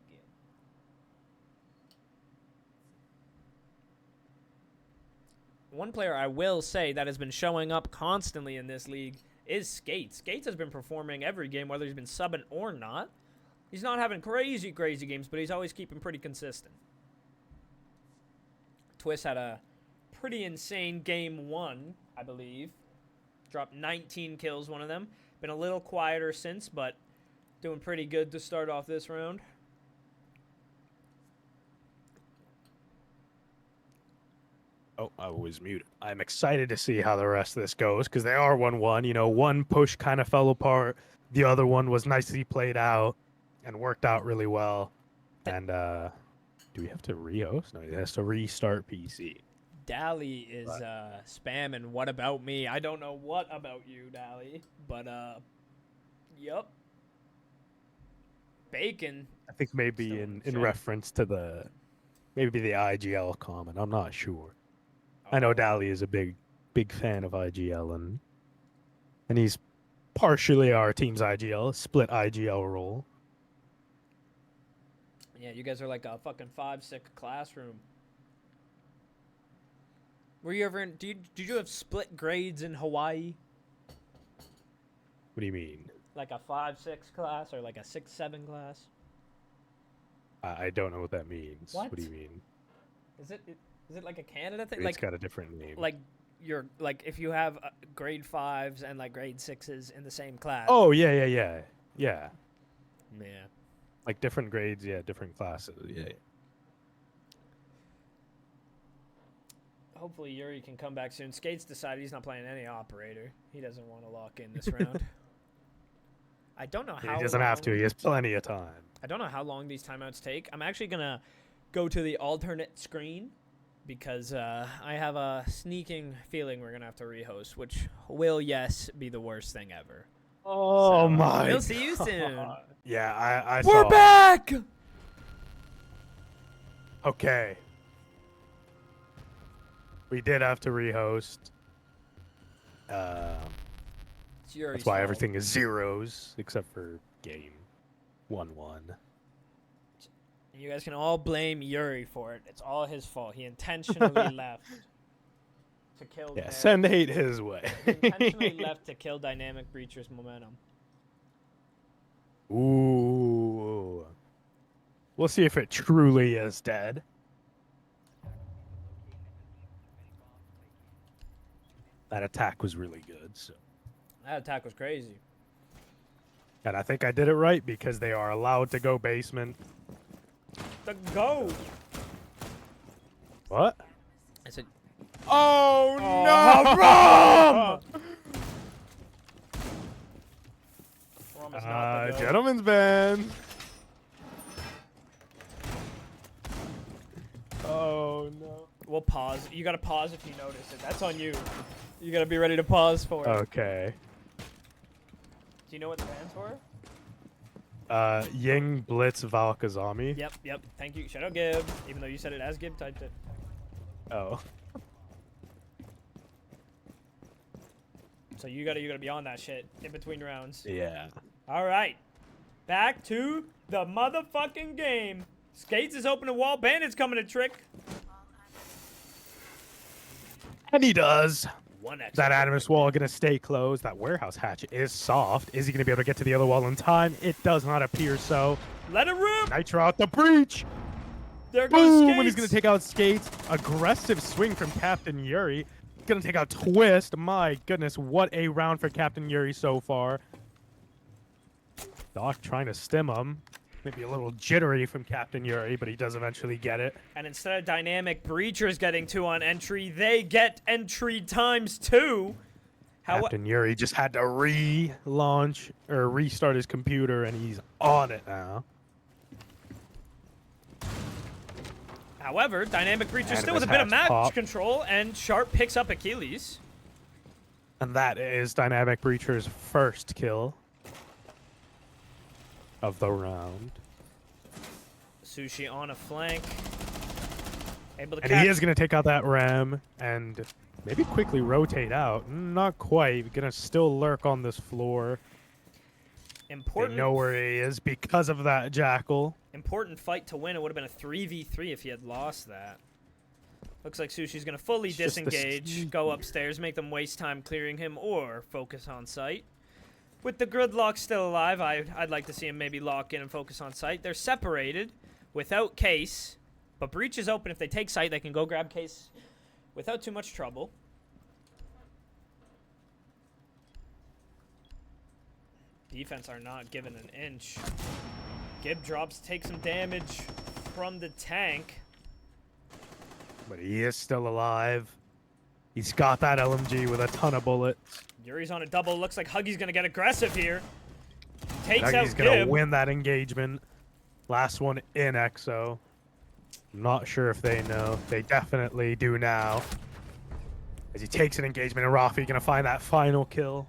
One player I will say that has been showing up constantly in this league is Skates. Skates has been performing every game, whether he's been subbing or not. He's not having crazy games, but he's always keeping pretty consistent. Twist had a pretty insane game 1, I believe. Dropped 19 kills, one of them. Been a little quieter since, but doing pretty good to start off this round. Oh, I was muted. I'm excited to see how the rest of this goes because they are 1-1. You know, one push kind of fell apart. The other one was nicely played out and worked out really well. And do we have to re-host? No, he has to restart PC. Dally is spamming. What about me? I don't know what about you, Dally, but yup. Bacon. I think maybe Still in check. reference to the IGL comment. I'm not sure. I know Dally is a big fan of IGL and he's partially our team's IGL, split IGL role. Yeah, you guys are like a fucking 5-6 classroom. Were you ever in? Did you have split grades in Hawaii? What do you mean? Like a 5-6 class or like a 6-7 class? I don't know what that means. What? What do you mean? Is it like a Canada thing? It's Like got a different name. like you're like if you have grade 5s and like grade 6s in the same class. Oh yeah. yeah. Like different grades, yeah, different classes, yeah. Hopefully Yuri can come back soon. Skates decided he's not playing any operator. He doesn't want to lock in this round. I don't know how He doesn't have to. He has plenty of time. I don't know how long these timeouts take. I'm actually going to go to the alternate screen because I have a sneaking feeling we're going to have to rehost, which will, yes, be the worst thing ever. Oh So, my! we'll see you soon. Yeah, I We're saw. back! Okay. We did have to rehost. It's Yuri's That's why fault. everything is zeros except for game 1-1. You guys can all blame Yuri for it. It's all his fault. He intentionally left to kill. Yeah, send hate his way. He intentionally left to kill Dynamic Breacher's momentum. Ooh. We'll see if it truly is dead. That attack was really good. So. That attack was crazy. And I think I did it right because they are allowed to go basement. The go. What? I said, Oh, no! Rum is not the go. Gentleman's band. Oh, no. We'll pause. You gotta pause if you notice it. That's on you. You gotta be ready to pause for it. Okay. Do you know what it stands for? Ying Blitz Valkazami. Yep. Thank you. Shout out Gib. Even though you said it as Gib typed it. Oh. So you gotta be on that shit in between rounds. Yeah. All right. Back to the motherfucking game. Skates is open to wall. Bandit's coming to trick. And he does. One X. That Animus wall gonna stay closed. That warehouse hatch is soft. Is he gonna be able to get to the other wall in time? It does not appear so. Let it rip. Nitro out the breach. There goes Boom! Skates. And he's gonna take out Skates. Aggressive swing from Captain Yuri. Gonna take out Twist. My goodness, what a round for Captain Yuri so far. Doc trying to stem him. Maybe a little jittery from Captain Yuri, but he does eventually get it. And instead of Dynamic Breachers getting 2 on entry, they get entry times 2. Captain Yuri just had to relaunch or restart his computer, and he's on it now. However, Dynamic Breachers still Animus with a bit of hatch match pop. control, and Sharp picks up Achilles. And that is Dynamic Breacher's first kill of the round. Sushi on a flank. Able to And he is going to take out that ram and maybe quickly rotate out. Not quite. Going to still lurk on this floor. Important. They know where he is because of that jackal. Important fight to win. It would have been a 3v3 if he had lost that. Looks like Sushi's going to fully It's just the disengage, go upstairs, make them waste time clearing him, or focus on site. With the gridlock still alive, I'd like to see him maybe lock in and focus on site. They're separated without Case, but Breach is open. If they take site, they can go grab Case without too much trouble. Defense are not given an inch. Gib drops, takes some damage from the tank. But he is still alive. He's got that LMG with a ton of bullets. Yuri's on a double. Looks like Huggy's going to get aggressive here. Takes out He's going to Gib. win that engagement. Last one in EXO. Not sure if they know. They definitely do now. As he takes an engagement, and Rafi going to find that final kill.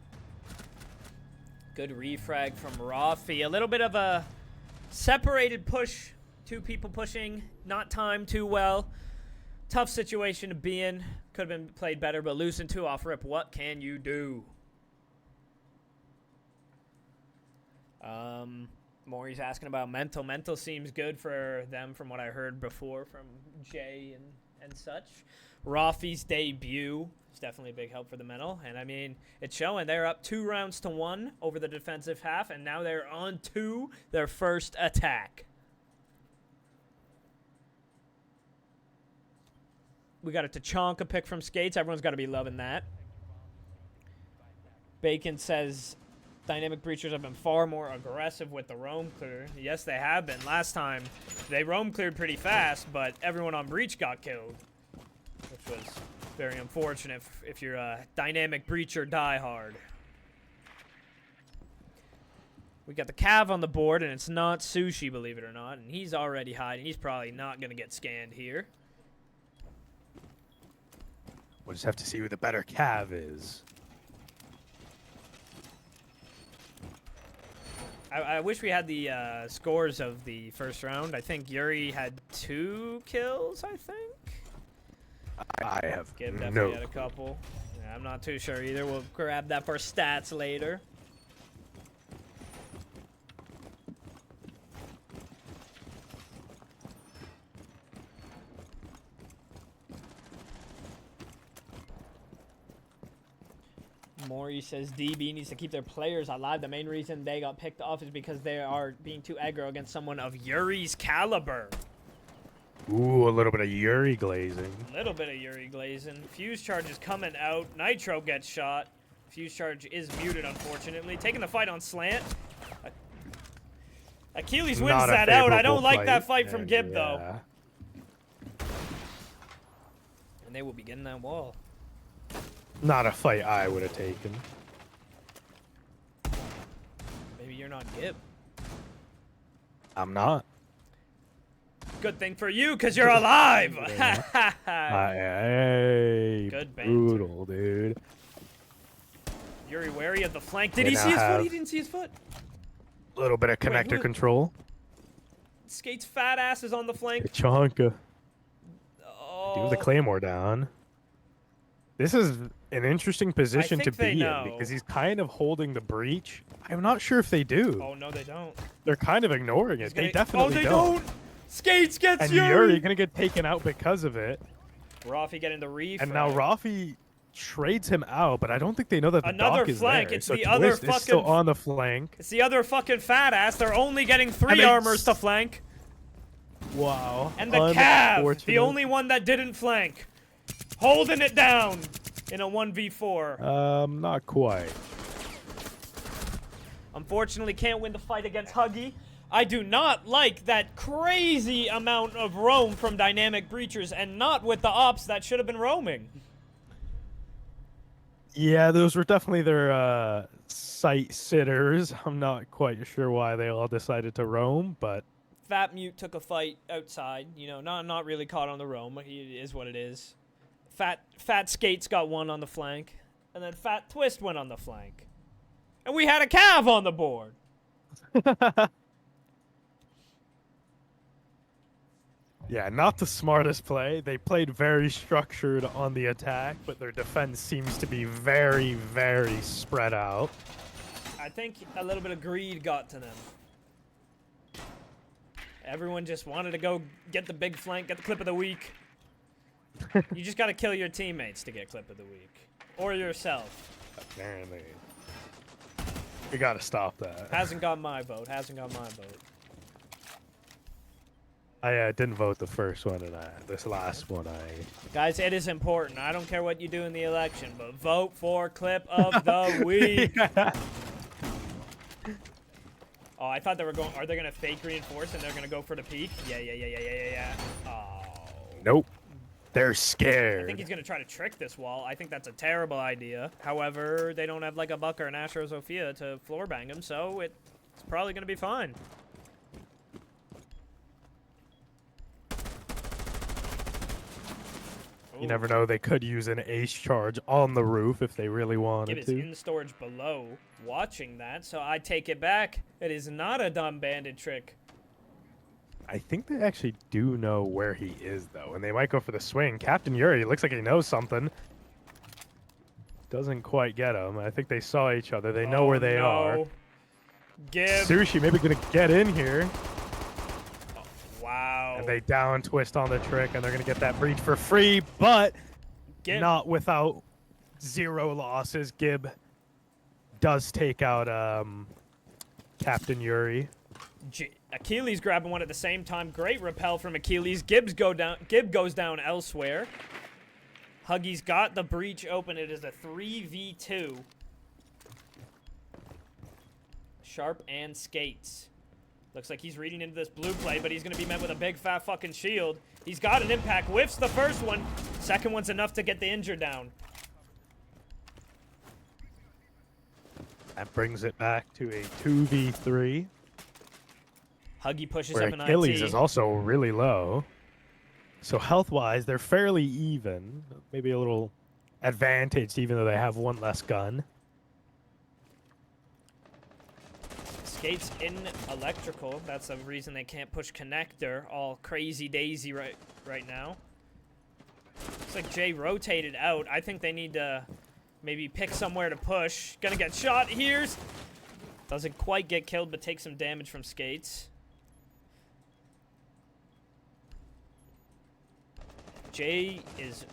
Good refrag from Rafi. A little bit of a separated push. 2 people pushing. Not timed too well. Tough situation to be in. Could have been played better, but losing 2 off rip. What can you do? Maury's asking about mental. Mental seems good for them from what I heard before from Jay and such. Rafi's debut is definitely a big help for the mental. And, I mean, it's showing. They're up 2 rounds to 1 over the defensive half, and now they're on to their first attack. We got a Tachanka pick from Skates. Everyone's got to be loving that. Bacon says Dynamic Breachers have been far more aggressive with the roam clear. Yes, they have been. Last time, they roam cleared pretty fast, but everyone on Breach got killed, which was very unfortunate if you're a Dynamic Breacher diehard. We got the Cav on the board, and it's not Sushi, believe it or not, and he's already hiding. He's probably not going to get scanned here. We'll just have to see who the better Cav is. I wish we had the scores of the first round. I think Yuri had 2 kills, I think. I have Gib no. definitely had a couple. Yeah, I'm not too sure either. We'll grab that for stats later. Maury says DB needs to keep their players alive. The main reason they got picked off is because they are being too aggro against someone of Yuri's caliber. Ooh, a little bit of Yuri glazing. A little bit of Yuri glazing. Fuse charge is coming out. Nitro gets shot. Fuse charge is muted, unfortunately. Taking the fight on slant. Achilles wins Not a that out. I favorable don't like fight, that fight from and Gib, yeah. though. And they will be getting that wall. Not a fight I would have taken. Maybe you're not Gib. I'm not. Good thing for you, because you're alive. Hey, Good banter. brutal, dude. Yuri wary of the flank. Did They he now see his foot? have- He didn't see his foot. A little bit of connector who- control. Skate's fat ass is on the flank. Chonka. Oh. Do the claymore down. This is an interesting position to think they be in know. because he's kind of holding the breach. I'm not sure if they do. Oh, no, they don't. They're kind of ignoring it. They definitely Oh, they don't. don't. Skates gets And Yuri. Yuri gonna get taken out because of it. Rafi getting the refrag. And now Rafi trades him out, but I don't think they know that the Another dock is flank. there. It's So the other Twist is still fucking- on the flank. It's the other fucking fat ass. They're only getting And 3 they armors to flank. Wow. And the Cav, the Unfortunate. only one that didn't flank. Holding it down in a 1v4. Not quite. Unfortunately, can't win the fight against Huggy. I do not like that crazy amount of roam from Dynamic Breachers, and not with the ops that should have been roaming. Yeah, those were definitely their sight sitters. I'm not quite sure why they all decided to roam, but Fat Mute took a fight outside, you know, not really caught on the roam. It is what it is. Fat Skates got one on the flank, and then Fat Twist went on the flank. And we had a Cav on the board. yeah, not the smartest play. They played very structured on the attack, but their defense seems to be very, very spread out. I think a little bit of greed got to them. Everyone just wanted to go get the big flank, get the clip of the week. You just got to kill your teammates to get clip of the week. Or yourself. Apparently. We gotta stop that. Hasn't got my vote. Hasn't got my vote. I didn't vote the first one, and this last one Guys, it is important. I don't care what you do in the election, but vote for clip of the week. Oh, I thought they were going. Are they going to fake reinforce and they're going to go for the peak? Yeah. Oh. Nope. They're I scared. think he's going to try to trick this wall. I think that's a terrible idea. However, they don't have like a Buck or an Astro Sophia to floor bang him, so it's probably going to be fine. You never know, they could use an ace charge on the roof if they really It wanted is to. in storage below, watching that, so I take it back. It is not a dumb bandit trick. I think they actually do know where he is, though, and they might go for the swing. Captain Yuri looks like he knows something. Doesn't quite get him. I think they saw each other. They know where they are. Gib. Sushi maybe gonna get in here. Wow. And they down twist on the trick, and they're gonna get that breach for free, but Gib. not without 0 losses. Gib does take out Captain Yuri. Achilles grabbing one at the same time. Great repel from Achilles. Gib goes down elsewhere. Huggy's got the breach open. It is a 3v2. Sharp and Skates. Looks like he's reading into this blue play, but he's going to be met with a big fat fucking shield. He's got an impact. Whiffs the first one. Second one's enough to get the injure down. That brings it back to a 2v3. Huggy pushes Where up an Achilles IT. is also really low. So health-wise, they're fairly even. Maybe a little advantaged, even though they have one less gun. Skates in electrical. That's the reason they can't push connector all crazy daisy right now. Looks like Jay rotated out. I think they need to maybe pick somewhere to push. Gonna get shot here. Doesn't quite get killed, but takes some damage from Skates. Jay is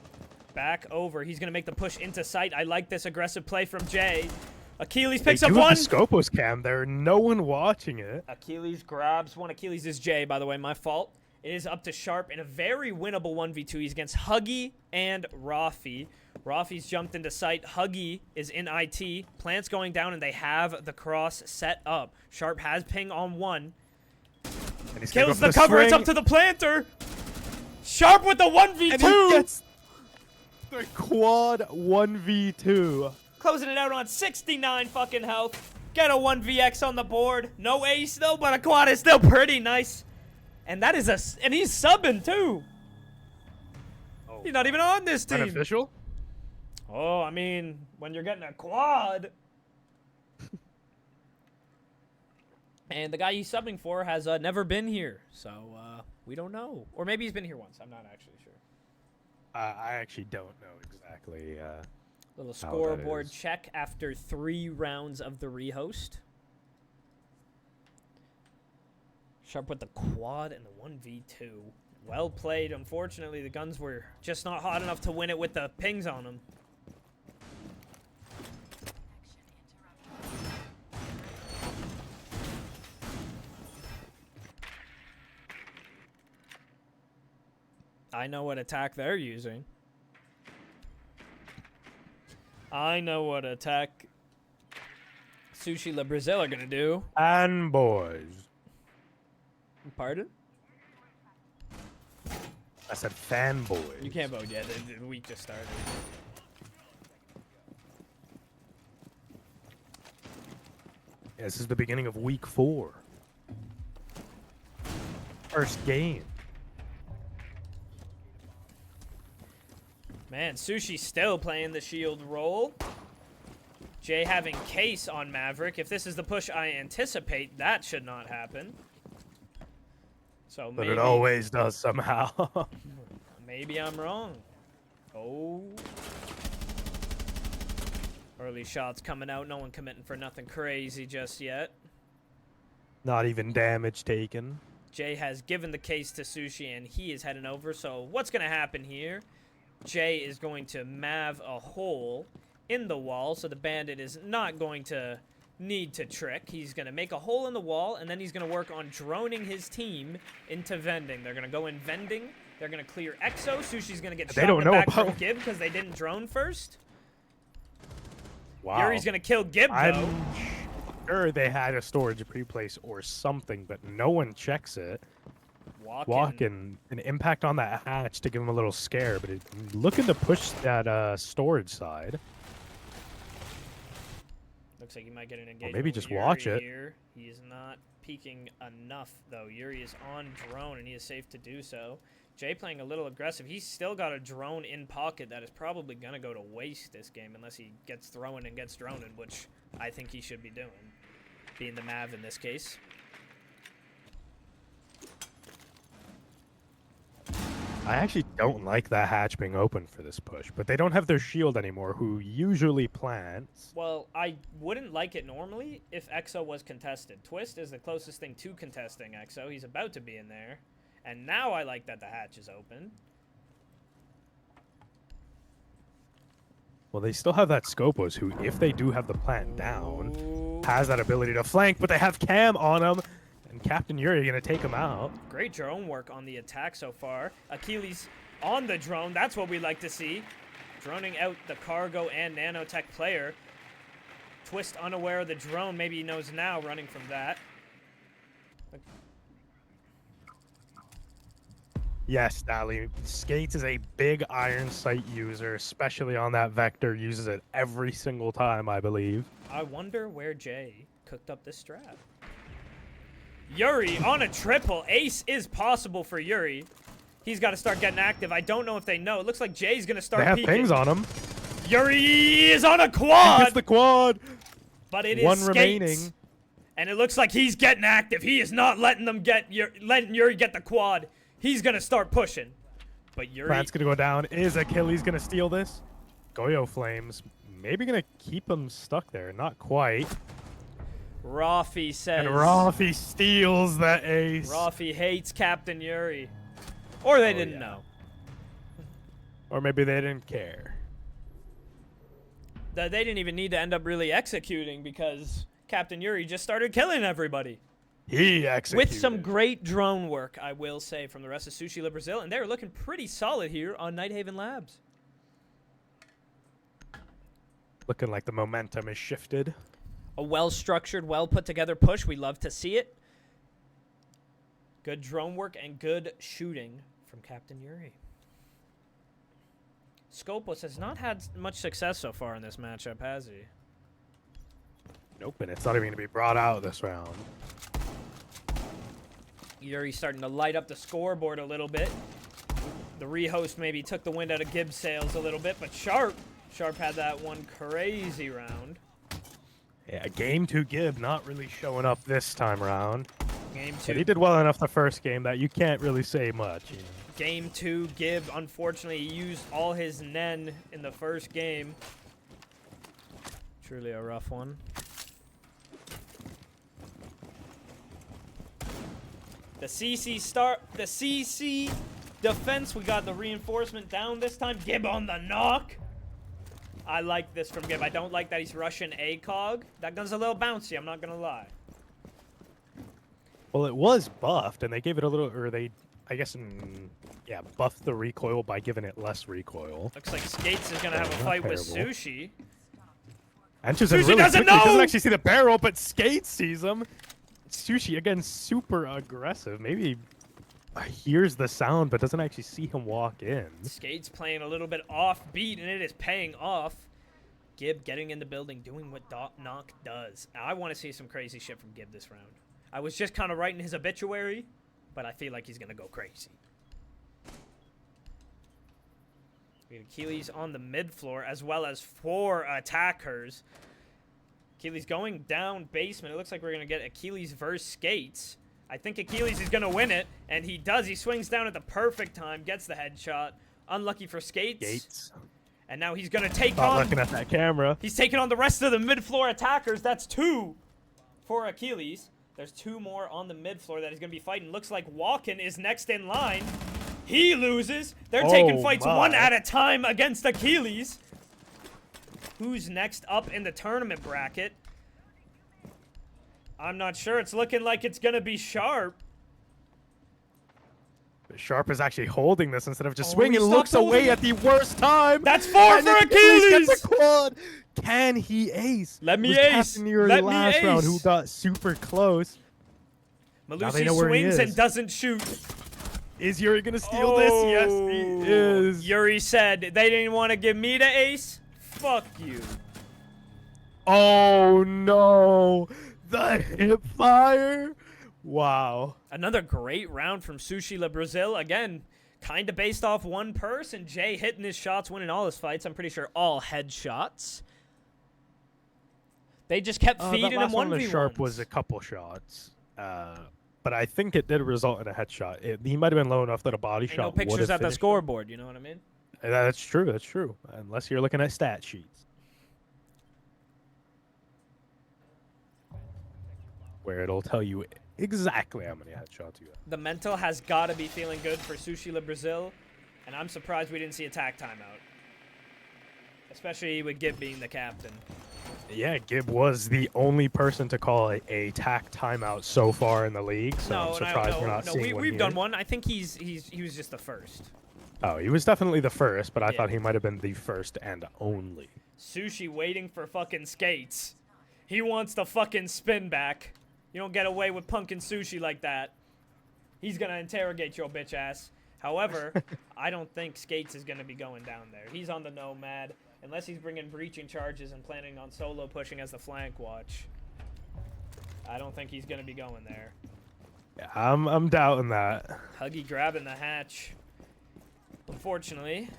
back over. He's gonna make the push into sight. I like this aggressive play from Jay. Achilles picks up one. The Scopos cam there. No one watching it. Achilles grabs one. Achilles is Jay, by the way. My fault. It is up to Sharp in a very winnable 1v2. He's against Huggy and Rafi. Rafi's jumped into sight. Huggy is in IT. Plant's going down, and they have the cross set up. Sharp has ping on one. And he's Kills the cover. It's up to the planter. Sharp with the 1v2. And he gets the quad 1v2. Closing it out on 69 fucking health. Get a 1vx on the board. No ace though, but a quad is still pretty nice. And that is and he's subbing too. Oh. He's not even on this team. Unofficial? Oh, I mean, when you're getting a quad. And the guy he's subbing for has never been here, so we don't know. Or maybe he's been here once. I'm not actually sure. I actually don't know exactly. Little scoreboard check after 3 rounds of the rehost. Sharp with the quad and the 1v2. Well played. Unfortunately, the guns were just not hot enough to win it with the pings on them. I know what attack they're using. I know what attack Sushi Le Brasil are going to do. And boys. Pardon? I said fanboys. You can't vote yet. The week just started. Yeah, this is the beginning of week 4. First game. Man, Sushi's still playing the shield role. Jay having case on Maverick. If this is the push I anticipate, that should not happen. So But maybe, it always does somehow. maybe I'm wrong. Oh. Early shots coming out. No one committing for nothing crazy just yet. Not even damage taken. Jay has given the case to Sushi, and he is heading over. So what's going to happen here? Jay is going to mav a hole in the wall, so the bandit is not going to need to trick. He's going to make a hole in the wall, and then he's going to work on droning his team into vending. They're going to go in vending. They're going to clear Exo. Sushi's going to get shot in the back from Gib because they didn't drone first. Wow. Yuri's going to kill Gib, though. I'm sure they had a storage pre-place or something, but no one checks it. Walking an impact on that hatch to give him a little scare, but looking to push that storage side. Looks like he might get an engagement. Or maybe just watch it. Here. He is not peeking enough, though. Yuri is on drone, and he is safe to do so. Jay playing a little aggressive. He's still got a drone in pocket that is probably going to go to waste this game unless he gets thrown and gets droning, which I think he should be doing, being the Mav in this case. I actually don't like that hatch being open for this push, but they don't have their shield anymore, who usually plants. Well, I wouldn't like it normally if Exo was contested. Twist is the closest thing to contesting Exo. He's about to be in there. And now I like that the hatch is open. Well, they still have that Scopos, who, if they do have the plant down, has that ability to flank, but they have Cam on him. And Captain Yuri going to take him out. Great drone work on the attack so far. Achilles on the drone. That's what we like to see. Droning out the cargo and nanotech player. Twist unaware of the drone. Maybe he knows now, running from that. Yes, Dali. Skates is a big iron sight user, especially on that vector. Uses it every single time, I believe. I wonder where Jay cooked up this strat. Yuri on a triple. Ace is possible for Yuri. He's got to start getting active. I don't know if they know. It looks like Jay's going to start peeking. They have pings on him. Yuri is on a quad. He gets the quad. But it is one Skates. remaining. And it looks like he's getting active. He is not letting them letting Yuri get the quad. He's going to start pushing. But Yuri... Plant's gonna go down. Is Achilles gonna steal this? Goyo Flames maybe gonna keep him stuck there. Not quite. Rafi says... And Rafi steals that ace. Rafi hates Captain Yuri. Or they didn't yeah. know. Or maybe they didn't care. They didn't even need to end up really executing because Captain Yuri just started killing everybody. He executed. With some great drone work, I will say, from the rest of Sushi Le Brazil. And they're looking pretty solid here on Nighthaven Labs. Looking like the momentum is shifted. A well-structured, well-put-together push. We love to see it. Good drone work and good shooting from Captain Yuri. Scopus has not had much success so far in this matchup, has he? Nope, and it's not even going to be brought out this round. Yuri starting to light up the scoreboard a little bit. The rehost maybe took the wind out of Gibbs' sails a little bit, but Sharp had that one crazy round. Yeah, game 2 Gib not really showing up this time around. Game 2. But he did well enough the first game that you can't really say much. You know? Game 2, Gib, unfortunately, used all his Nen in the first game. Truly a rough one. The CC defense, we got the reinforcement down this time. Gib on the knock. I like this from Gib. I don't like that he's rushing ACOG. That gun's a little bouncy, I'm not gonna lie. Well, it was buffed, and they gave it a little, or they, I guess, yeah, buffed the recoil by giving it less recoil. Looks like Skates is gonna have a fight with Sushi. And Sushi really doesn't know! He doesn't actually see the barrel, but Skates sees him. Sushi, again, super aggressive. Maybe hears the sound, but doesn't actually see him walk in. Skates playing a little bit offbeat, and it is paying off. Gib getting in the building, doing what Knock does. I want to see some crazy shit from Gib this round. I was just kind of writing his obituary, but I feel like he's going to go crazy. We have Achilles on the mid floor, as well as 4 attackers. Achilles going down basement. It looks like we're going to get Achilles versus Skates. I think Achilles is going to win it, and he does. He swings down at the perfect time, gets the headshot. Unlucky for Skates. And now he's going to take on... looking at that camera. He's taking on the rest of the mid-floor attackers. That's 2 for Achilles. There's 2 more on the mid-floor that he's going to be fighting. Looks like Walken is next in line. He loses. They're taking fights one at a time against Achilles. Who's next up in the tournament bracket? I'm not sure. It's looking like it's going to be Sharp. Sharp is actually holding this instead of just swinging. He Looks away at the worst time. That's 4 for Achilles. Gets a quad. Can he ace? Let me ace. Captain Yuri last round, who got super close. Malusi swings and doesn't shoot. Is Yuri going to steal this? Yes, he is. Yuri said, they didn't want to give me the ace. Fuck you. Oh, no. The hip fire. Wow. Another great round from Sushi Le Brazil. Again, kind of based off one person. Jay hitting his shots, winning all his fights. I'm pretty sure all headshots. They just kept feeding him 1v1s. Sharp was a couple shots. But I think it did result in a headshot. He might have been low enough that a body shot no pictures at the scoreboard, you know what I mean? That's true, that's true. Unless you're looking at stat sheets. Where it'll tell you exactly how many headshots you have. The mental has got to be feeling good for Sushi Le Brazil, and I'm surprised we didn't see a tack timeout. Especially with Gib being the captain. Yeah, Gib was the only person to call a tack timeout so far in the league, so I'm surprised we're not seeing one we've here. done one. I think he was just the first. Oh, he was definitely the first, but I thought he might have been the first and only. Sushi waiting for fucking Skates. He wants the fucking spin back. You don't get away with punking Sushi like that. He's going to interrogate your bitch ass. However, I don't think Skates is going to be going down there. He's on the nomad, unless he's bringing breaching charges and planning on solo pushing as the flank watch. I don't think he's going to be going there. Yeah, I'm doubting that. Huggy grabbing the hatch. Unfortunately,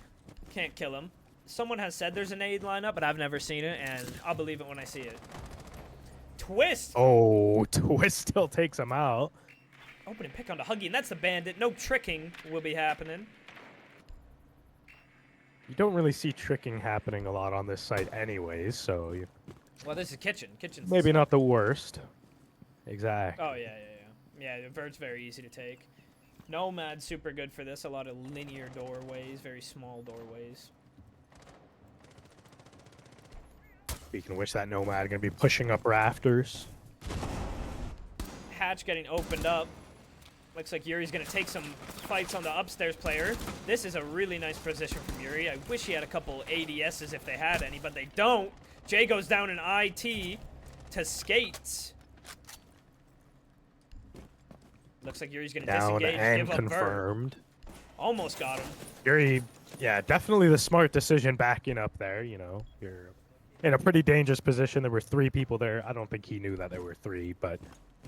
can't kill him. Someone has said there's an aid lineup, but I've never seen it, and I'll believe it when I see it. Twist! Oh, Twist still takes him out. Opening pick onto Huggy, and that's the bandit. No tricking will be happening. You don't really see tricking happening a lot on this site anyways, so Well, this is kitchen. Kitchen's the maybe site. not the worst. Exactly. Oh, yeah. Yeah, the Vert's very easy to take. Nomad, super good for this. A lot of linear doorways, very small doorways. Speaking of which, that Nomad gonna be pushing up rafters. Hatch getting opened up. Looks like Yuri's going to take some fights on the upstairs player. This is a really nice position from Yuri. I wish he had a couple ADSs if they had any, but they don't. Jay goes down in IT to Skates. Looks like Yuri's going to Down disengage, and give up confirmed. Vert. Almost got him. Yuri, yeah, definitely the smart decision backing up there. You know, you're in a pretty dangerous position. There were 3 people there. I don't think he knew that there were 3, but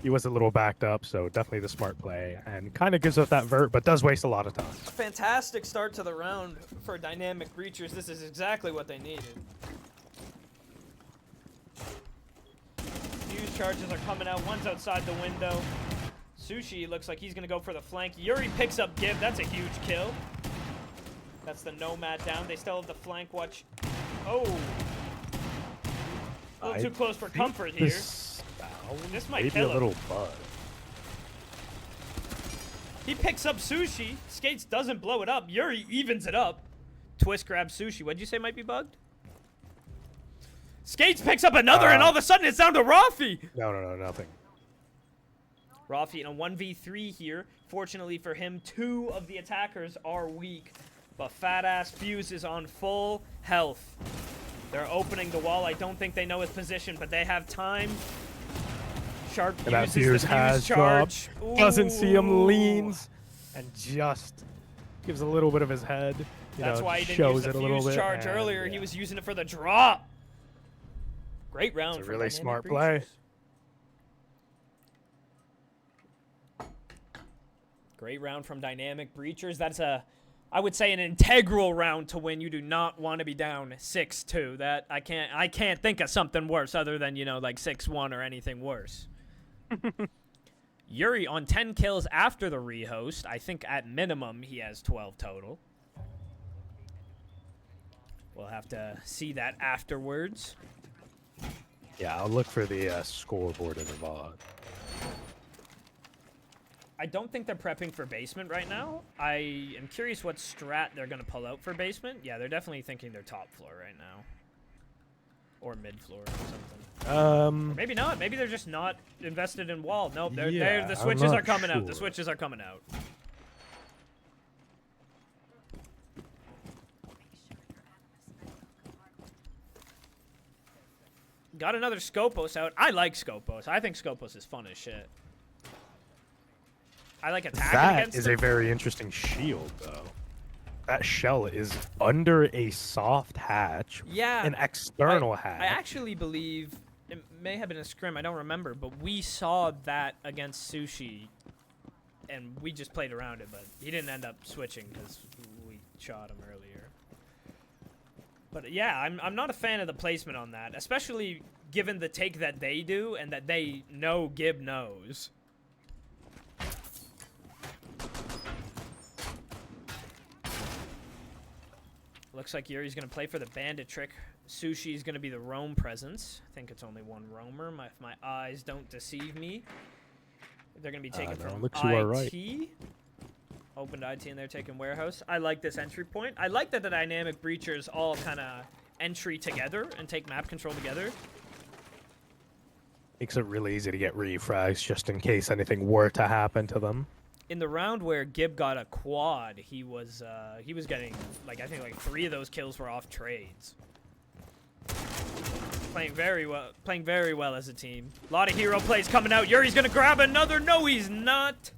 he was a little backed up, so definitely the smart play. And kind of gives up that Vert, but does waste a lot of time. Fantastic start to the round for Dynamic Breachers. This is exactly what they needed. Fuse charges are coming out. One's outside the window. Sushi looks like he's going to go for the flank. Yuri picks up Gib. That's a huge kill. That's the Nomad down. They still have the flank watch. Oh. A little too close for comfort here. This might kill him. Maybe a little bug. He picks up Sushi. Skates doesn't blow it up. Yuri evens it up. Twist grabs Sushi. What'd you say might be bugged? Skates picks up another, and all of a sudden it's down to Rafi. No, nothing. Rafi in a 1v3 here. Fortunately for him, 2 of the attackers are weak. But Fat Ass Fuse is on full health. They're opening the wall. I don't think they know his position, but they have time. Sharp And that uses Fuse the has Fuse charge. dropped. Doesn't see him, Ooh. leans, and just gives a little bit of his head. That's why he didn't shows use it the a little Fuse bit. charge and, earlier. yeah. He was using it for the drop. Great round. It's a for really Dynamic smart Breachers. play. Great round from Dynamic Breachers. That's I would say an integral round to win. You do not want to be down 6-2. That I can't think of something worse other than, you know, like 6-1 or anything worse. Yuri on 10 kills after the rehost. I think at minimum he has 12 total. We'll have to see that afterwards. Yeah, I'll look for the scoreboard in the VOD. I don't think they're prepping for basement right now. I am curious what strat they're going to pull out for basement. Yeah, they're definitely thinking they're top floor right now. Or mid floor or something. Or maybe not. Maybe they're just not invested in wall. Nope, Yeah, the I'm switches not are coming out. The sure. switches are coming out. Got another Scopos out. I like Scopos. I think Scopos is fun as shit. I like attacking That against is him. a very interesting shield, though. That shell is under a soft hatch. Yeah. An external hatch. I actually believe it may have been a scrim. I don't remember, but we saw that against Sushi, and we just played around it. But he didn't end up switching because we shot him earlier. But yeah, I'm not a fan of the placement on that, especially given the take that they do and that they know Gib knows. Looks like Yuri's going to play for the bandit trick. Sushi's going to be the roam presence. I think it's only one roamer, if my eyes don't deceive me. They're going to be taken no, from looks you are IT. right. Opened IT and they're taking warehouse. I like this entry point. I like that the Dynamic Breachers all kind of entry together and take map control together. Makes it really easy to get refrags just in case anything were to happen to them. In the round where Gib got a quad, he was getting I think 3 of those kills were off trades. Playing very well as a team. A lot of hero plays coming out. Yuri's gonna grab another. No, he's not.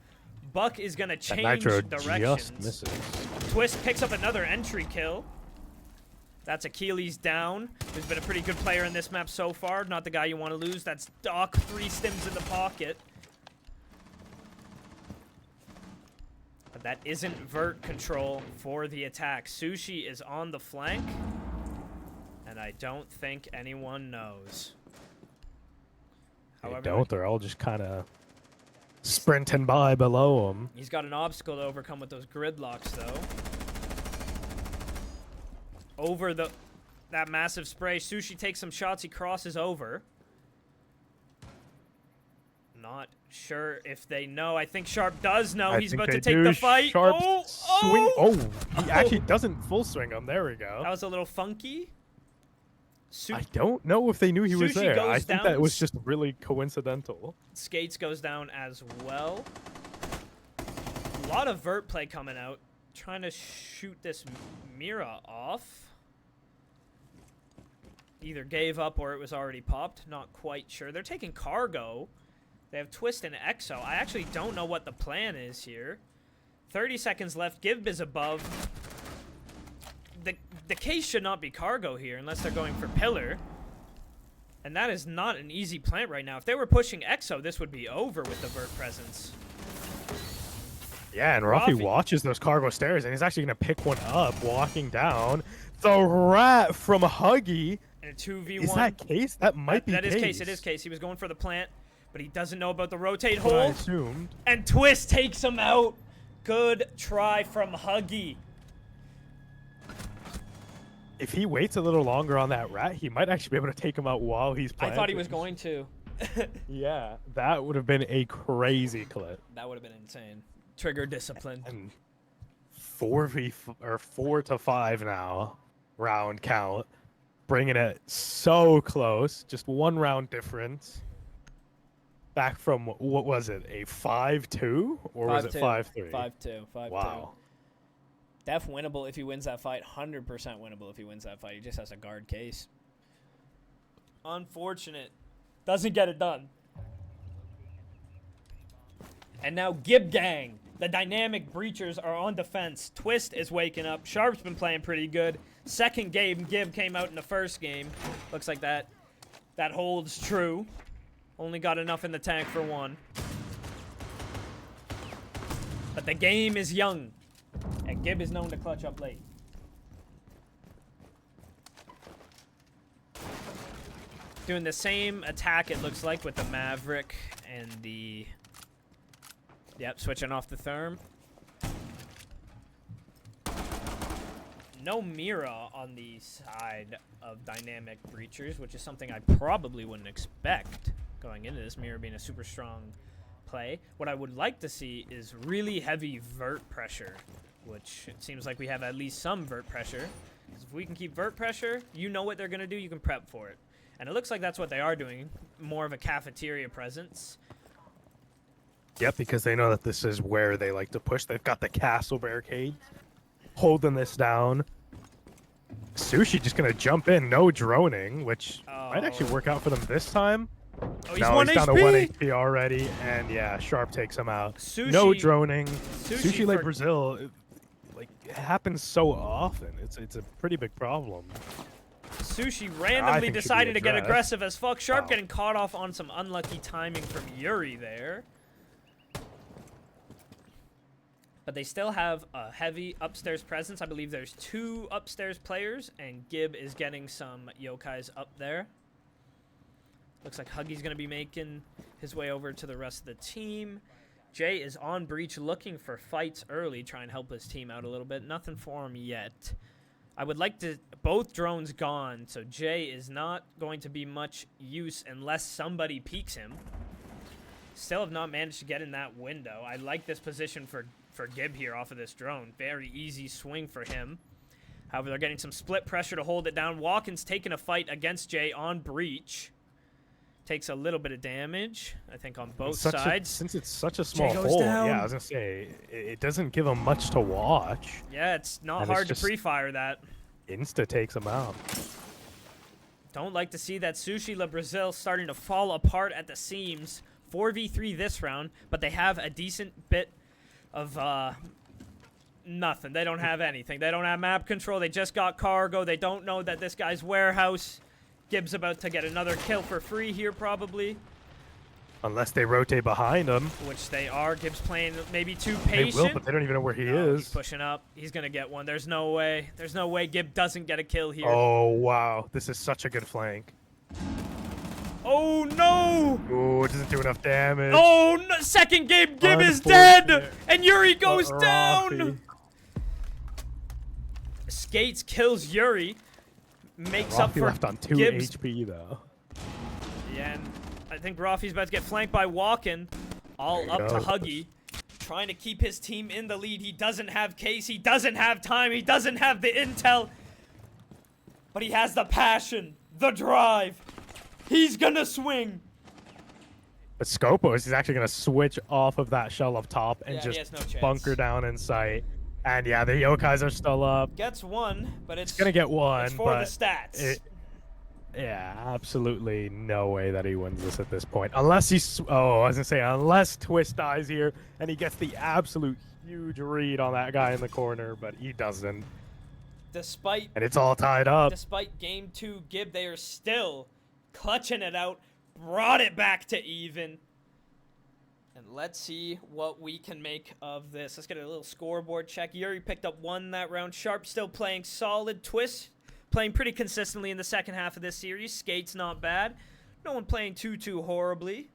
Buck is gonna change Nitro directions. just misses. Twist picks up another entry kill. That's Achilles down, who's been a pretty good player in this map so far. Not the guy you want to lose. That's Doc, 3 stims in the pocket. But that isn't vert control for the attack. Sushi is on the flank, and I don't think anyone knows. They However, don't. They're all just kind of sprinting by below him. he's got an obstacle to overcome with those gridlocks, though. over that massive spray. Sushi takes some shots. He crosses over. Not sure if they know. I think Sharp does know. He's about to take the fight. Sharp Oh, swing. oh! Oh, he actually doesn't full swing him. There we go. That was a little funky. I don't know if they knew he was Sushi there. goes I think down. that was just really coincidental. Skates goes down as well. A lot of vert play coming out. Trying to shoot this Mira off. Either gave up or it was already popped. Not quite sure. They're taking cargo. They have Twist and Exo. I actually don't know what the plan is here. 30 seconds left. Gib is above. The case should not be cargo here unless they're going for pillar. And that is not an easy plant right now. If they were pushing Exo, this would be over with the vert presence. Yeah, and Rafi watches those cargo stairs, and he's actually going to pick one up walking down. The rat from Huggy. And a 2v1. Is that case? That might be That case. is case. It is case. He was going for the plant, but he doesn't know about the rotate What I hold. assumed. And Twist takes him out. Good try from Huggy. If he waits a little longer on that rat, he might actually be able to take him out while he's I planting. thought he was going to. Yeah, that would have been a crazy clip. That would have been insane. Trigger discipline. And 4 to 5 now, round count, bringing it so close, just 1 round difference. Back from what was it, a 5-2 or was it 5-3? 5-2. 5-2. Wow. Def winnable if he wins that fight. 100% winnable if he wins that fight. He just has a guard case. Unfortunate. Doesn't get it done. And now Gib Gang. The dynamic breachers are on defense. Twist is waking up. Sharp's been playing pretty good. Second game, Gib came out in the first game. Looks like that holds true. Only got enough in the tank for 1. But the game is young. And Gib is known to clutch up late. Doing the same attack, it looks like, with the Maverick and the... Yep, switching off the Therm. No Mira on the side of Dynamic Breachers, which is something I probably wouldn't expect going into this. Mira being a super strong play. What I would like to see is really heavy vert pressure, which it seems like we have at least some vert pressure. Because if we can keep vert pressure, you know what they're going to do, you can prep for it. And it looks like that's what they are doing, more of a cafeteria presence. Yep, because they know that this is where they like to push. They've got the castle barricade holding this down. Sushi just going to jump in, no droning, which might actually work out for them this time. Oh, he's no, 1 he's HP. down to 1 HP already, and yeah, Sharp takes him out. Sushi, no droning. Sushi Sushi like Brazil, it happens so often. It's a pretty big problem. Sushi randomly think should be decided to get addressed. aggressive as fuck. Sharp Wow. getting caught off on some unlucky timing from Yuri there. But they still have a heavy upstairs presence. I believe there's 2 upstairs players, and Gib is getting some yokais up there. Looks like Huggy's going to be making his way over to the rest of the team. Jay is on breach looking for fights early, trying to help his team out a little bit. Nothing for him yet. I would like to... Both drones gone, so Jay is not going to be much use unless somebody peeks him. Still have not managed to get in that window. I like this position for Gib here off of this drone. Very easy swing for him. However, they're getting some split pressure to hold it down. Walken's taking a fight against Jay on breach. Takes a little bit of damage, I think, on both sides. Since it's such a small goes hole, down. yeah, I was going to say, it doesn't give him much to watch. Yeah, it's not And it's hard to just- pre-fire that. Insta takes him out. Don't like to see that Sushi La Brazil starting to fall apart at the seams. 4v3 this round, but they have a decent bit of nothing. They don't have anything. They don't have map control. They just got cargo. They don't know that this guy's warehouse. Gibbs about to get another kill for free here probably. Unless they rotate behind him. Which they are. Gibbs playing maybe too They patient. will, but they don't even know where he No, is. He's pushing up. He's going to get one. There's no way. There's no way Gibb doesn't get a kill here. Oh, wow. This is such a good flank. Oh, no! Ooh, it doesn't do enough damage. Oh, no. Second game, Gib is dead! Unfortunate. And Yuri goes Rafi. down! Skates kills Yuri. Makes up Rafi for left on 2 Gibbs. HP though. Yeah, and I think Rafi's about to get flanked by Walken. All There up he to goes. Huggy. Trying to keep his team in the lead. He doesn't have case. He doesn't have time. He doesn't have the intel. But he has the passion. The drive. He's gonna swing. But Scopos is actually going to switch off of that shell up top and Yeah, he just has no chance. bunker down in sight. And yeah, the Yokais are still up. Gets one, but it's Going to get one, it's for but the stats. yeah, absolutely no way that he wins this at this point. Unless he's, oh, I was going to say, unless Twist dies here and he gets the absolute huge read on that guy in the corner, but he doesn't. Despite And it's all tied up. Despite game 2, Gib, they are still clutching it out. Brought it back to even. And let's see what we can make of this. Let's get a little scoreboard check. Yuri picked up 1 that round. Sharp still playing solid. Twist playing pretty consistently in the second half of this series. Skates not bad. No one playing too horribly.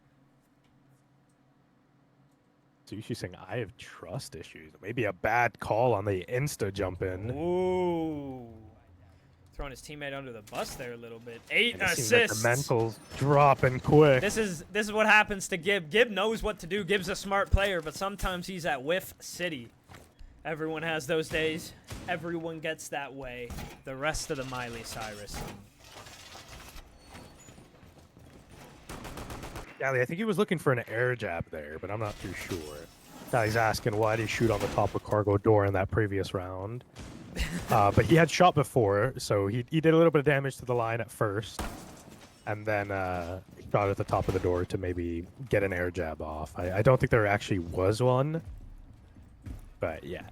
Sushi saying, I have trust issues. Maybe a bad call on the insta jump in. Ooh. Throwing his teammate under the bus there a little bit. 8 And it seems assists. like the mentals dropping quick. This is what happens to Gib. Gib knows what to do. Gib's a smart player, but sometimes he's at Whiff City. Everyone has those days. Everyone gets that way. The rest of the Miley Cyrus. Gally, I think he was looking for an air jab there, but I'm not too sure. Now he's asking why did he shoot on the top of cargo door in that previous round. But he had shot before, so he did a little bit of damage to the line at first. And then he shot at the top of the door to maybe get an air jab off. I don't think there actually was one. But yeah.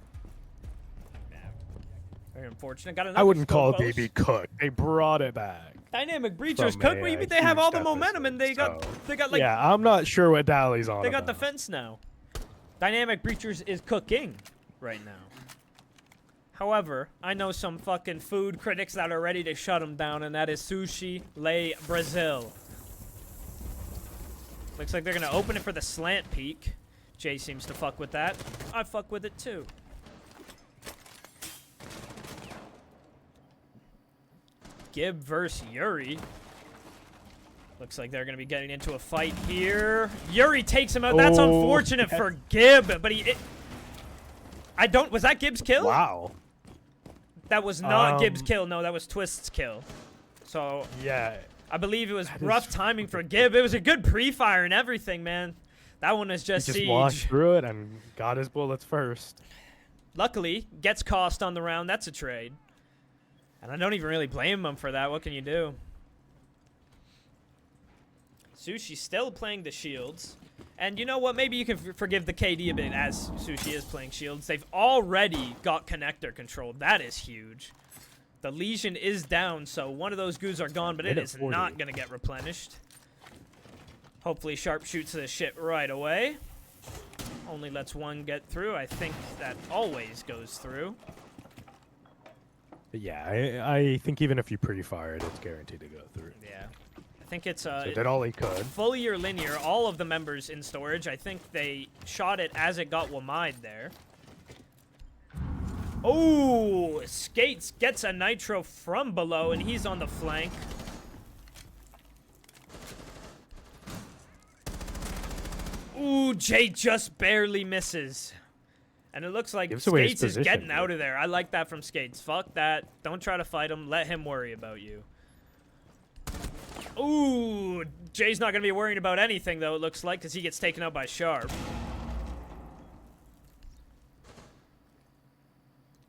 Very unfortunate. I wouldn't call DB cooked. They brought it back. Dynamic Breachers From cooked. a, What do you mean they have all the huge momentum and they got deficit, like yeah, I'm not sure what Dali's on they got the about. fence now. Dynamic Breachers is cooking right now. However, I know some fucking food critics that are ready to shut him down, and that is Sushi Le Brasil. Looks like they're gonna open it for the slant peek. Jay seems to fuck with that. I fuck with it too. Gib versus Yuri. Looks like they're going to be getting into a fight here. Yuri takes him out. That's unfortunate for Gib, but was that Gib's kill? Wow. That was not Gib's kill. No, that was Twist's kill. So, yeah, I believe it was rough timing for Gib. It was a good pre-fire and everything, man. That one is just he just siege. walked through it and got his bullets first. Luckily, gets cost on the round. That's a trade. And I don't even really blame him for that. What can you do? Sushi still playing the shields. And you know what? Maybe you can forgive the KD a bit as Sushi is playing shields. They've already got connector control. That is huge. The Legion is down, so one of those goos are gone, but it is not going to get replenished. Hopefully Sharp shoots this shit right away. Only lets one get through. I think that always goes through. Yeah, I think even if you pre-fire it, it's guaranteed to go through. Yeah. I think it's So did all he could. fully or linear. All of the members in storage. I think they shot it as it got Wamide there. Oh, Skates gets a nitro from below, and he's on the flank. Ooh, Jay just barely misses. And it looks like Gives away his Skates is position, getting out dude. of there. I like that from Skates. Fuck that. Don't try to fight him. Let him worry about you. Ooh, Jay's not going to be worrying about anything, though, it looks like, because he gets taken out by Sharp.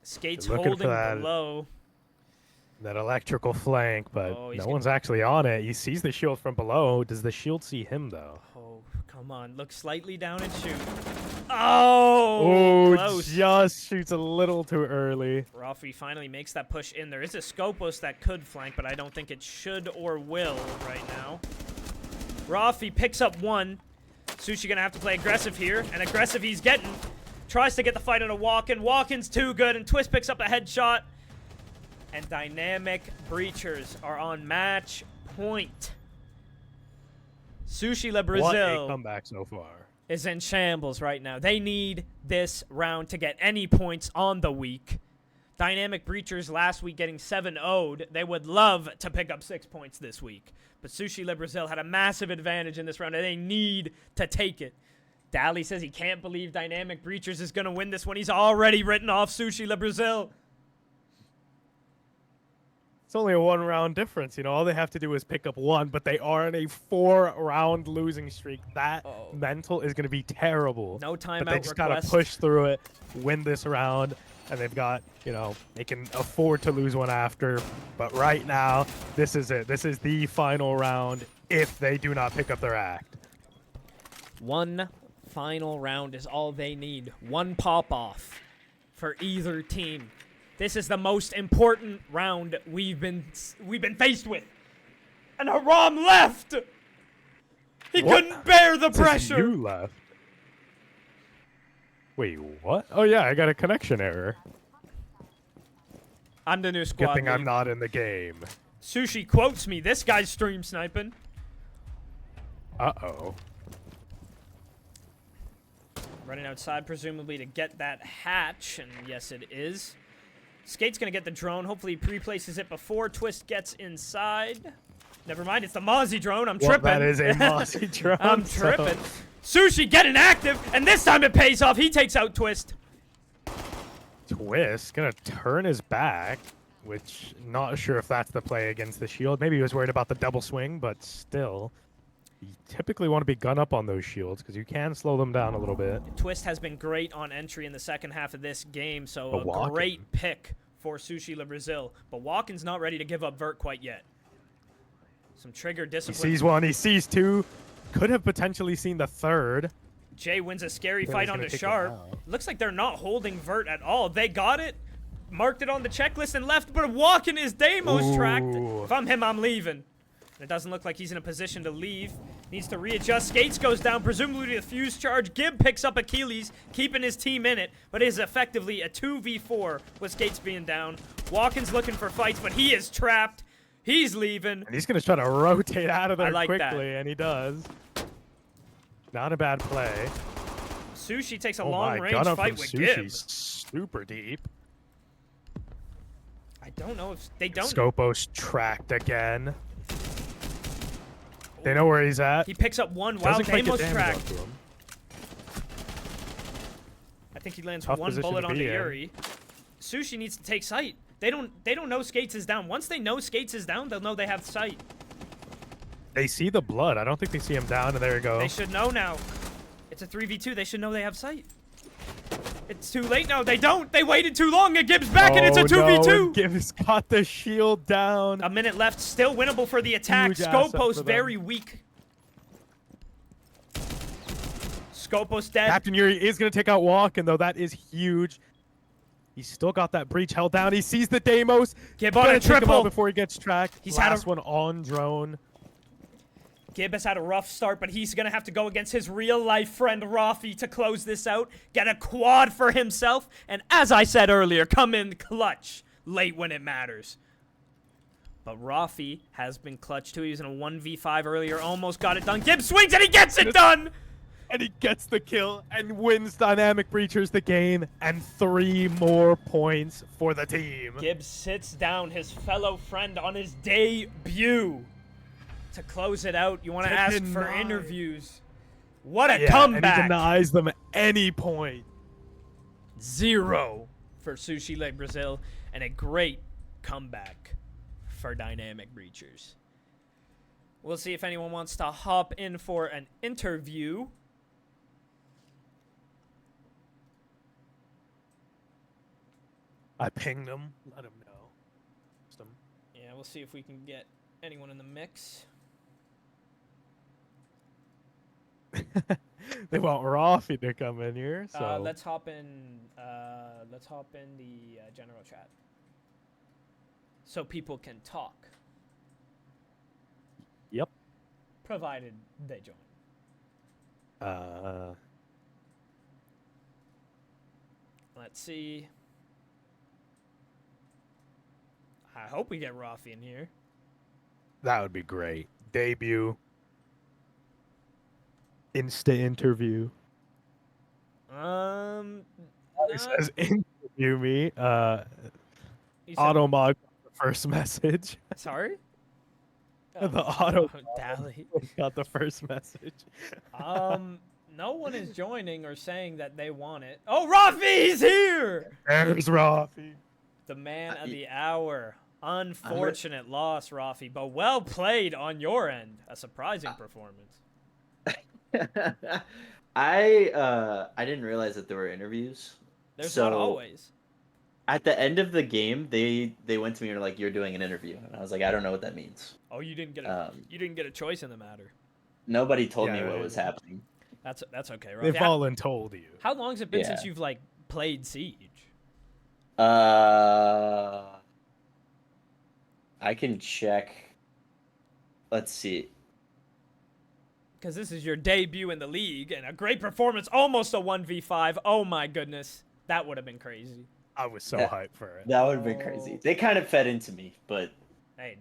Skates They're looking holding for that- below. That electrical flank, but Oh, he's no gonna- one's actually on it. He sees the shield from below. Does the shield see him, though? Oh, come on. Look slightly down and shoot. Oh, close. Just shoots a little too early. Rafi finally makes that push in. There is a Scopos that could flank, but I don't think it should or will right now. Rafi picks up one. Sushi gonna have to play aggressive here, and aggressive he's getting. Tries to get the fight on a Walken. Walken's too good, and Twist picks up a headshot. And Dynamic Breachers are on match point. Sushi Le What a Brazil comeback so far. is in shambles right now. They need this round to get any points on the week. Dynamic Breachers last week getting 7-0'd. They would love to pick up 6 points this week. But Sushi Le Brazil had a massive advantage in this round, and they need to take it. Dally says he can't believe Dynamic Breachers is going to win this one. He's already written off Sushi Le Brazil. It's only a 1-round difference, you know. All they have to do is pick up 1, but they are in a 4-round losing streak. That mental is going to be terrible. No timeout But they just request. got to push through it, win this round, and they've got, you know, they can afford to lose one after. But right now, this is it. This is the final round if they do not pick up their act. One final round is all they need. One pop-off for either team. This is the most important round we've been faced with. And Haram left! He couldn't bear the pressure! You left. Wait, what? Oh yeah, I got a connection error. I'm the new squad Good thing lead. I'm not in the game. Sushi quotes me. This guy's stream sniping. Uh-oh. Running outside, presumably to get that hatch. And yes, it is. Skate's going to get the drone. Hopefully he pre-places it before Twist gets inside. Never mind, it's the Mozzie drone. I'm tripping. That is a Mozzie drone. I'm tripping. Sushi getting active, and this time it pays off. He takes out Twist. Twist gonna turn his back, which not sure if that's the play against the shield. Maybe he was worried about the double swing, but still. You typically want to be gun up on those shields because you can slow them down a little bit. Twist has been great on entry in the second half of this game, so But a Walken. great pick for Sushi Le Brazil. But Walken's not ready to give up Vert quite yet. Some trigger He discipline. sees one, he sees two. Could have potentially seen the third. Jay wins a scary Then fight he's gonna onto take it Sharp. out. Looks like they're not holding Vert at all. They got it, marked it on the checklist, and left, but Walken is Deimos tracked. Ooh. If I'm him, I'm leaving. It doesn't look like he's in a position to leave. Needs to readjust. Skates goes down, presumably to the fuse charge. Gib picks up Achilles, keeping his team in it, but is effectively a 2v4 with Skates being down. Walken's looking for fights, but he is trapped. He's leaving. And he's going to try to rotate out of there I like that. quickly, and he does. Not a bad play. Sushi takes a Oh my, long-range gun up fight from with Sushi's Gib. super deep. I don't know if they don't. Scopos tracked again. They know where he's at. He picks up one while Doesn't quite get Deimos damage tracked. onto him. I think he lands Tough one position bullet to onto be in. Yuri. Sushi needs to take sight. They don't know Skates is down. Once they know Skates is down, they'll know they have sight. They see the blood. I don't think they see him down, and there you go. They should know now. It's a 3v2. They should know they have sight. It's too late now. They don't. They waited too long. And Gibbs back, and it's a 2v2. No, and Gibbs got the shield down. A minute left. Still winnable for the attack. Huge asset Scopos for them. very weak. Scopos dead. Captain Yuri is going to take out Walken, though. That is huge. He's still got that breach held down. He sees the Deimos. Gib on Gonna a take him out triple. before he gets tracked. He's had a- Last one on drone. Gib has had a rough start, but he's going to have to go against his real-life friend, Rafi, to close this out. Get a quad for himself. And as I said earlier, come in clutch late when it matters. But Rafi has been clutch, too. He was in a 1v5 earlier. Almost got it done. Gib swings, and he gets it done! And he gets the kill and wins Dynamic Breachers the game. And 3 more points for the team. Gibbs sits down his fellow friend on his debut. To close it out, you want to ask for deny. interviews. What a Yeah, comeback! and he denies them any point. 0 for Sushi Le Brazil, and a great comeback for Dynamic Breachers. We'll see if anyone wants to hop in for an interview. I pinged him. Let him know. Yeah, we'll see if we can get anyone in the mix. They want Rafi to come in here, so Let's hop in. Let's hop in the general chat, so people can talk, yep. provided they join. Let's see. I hope we get Rafi in here. That would be great. Debut. Insta interview. Not, It says interview me. You said, Automog got the first message. sorry? The auto Dally. got the first message. No one is joining or saying that they want it. Oh, Rafi's here! There's Rafi. The man of the hour. Unfortunate loss, Rafi, but well played on your end. A surprising performance. I didn't realize that there were interviews. There's so not always. At the end of the game, they went to me and were like, "You're doing an interview," and I was like, "I don't know what that means." Oh, you didn't get a choice in the matter. Nobody told me Yeah, what was happening. That's okay, They've Rafi. voluntold you. How long has it been Yeah. since you've like played Siege? I can check. Let's see. Because this is your debut in the league and a great performance, almost a 1v5. Oh my goodness, that would have been crazy. I was so Yeah. hyped for it. That would have been crazy. They kind of fed into me, but Hey,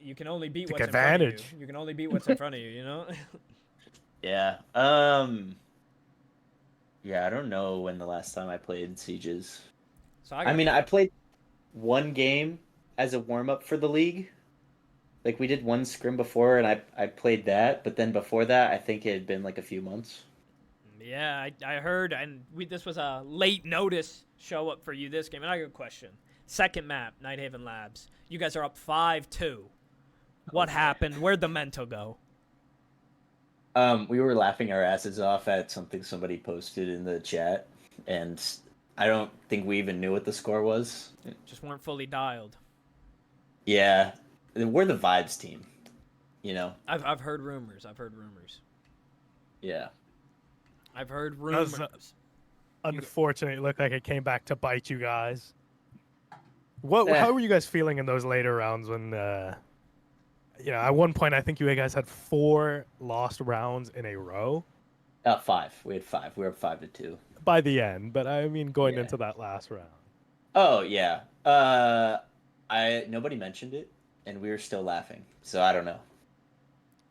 you can only beat Took what's in front of advantage. you. You can only beat what's in front of you, you know? yeah. Yeah, I don't know when the last time I played Sieges. So I mean, I played one game as a warm-up for the league. Like, we did one scrim before, and I played that. But then before that, I think it had been, like, a few months. Yeah, I heard, and this was a late notice show up for you this game. And I got a question. Second map, Nighthaven Labs. You guys are up 5-2. What happened? Where'd the mental go? We were laughing our asses off at something somebody posted in the chat, and I don't think we even knew what the score was. Just weren't fully dialed. Yeah, we're the vibes team, you know? I've heard rumors. Yeah. I've heard was, rumors. Unfortunately, it looked like it came back to bite you guys. Yeah. How were you guys feeling in those later rounds when, at one point I think you guys had 4 lost rounds in a row 5. We had 5. We were up 5-2. by the end, but I mean going Yeah. into that last round. Oh, yeah. Nobody mentioned it, and we were still laughing, so I don't know.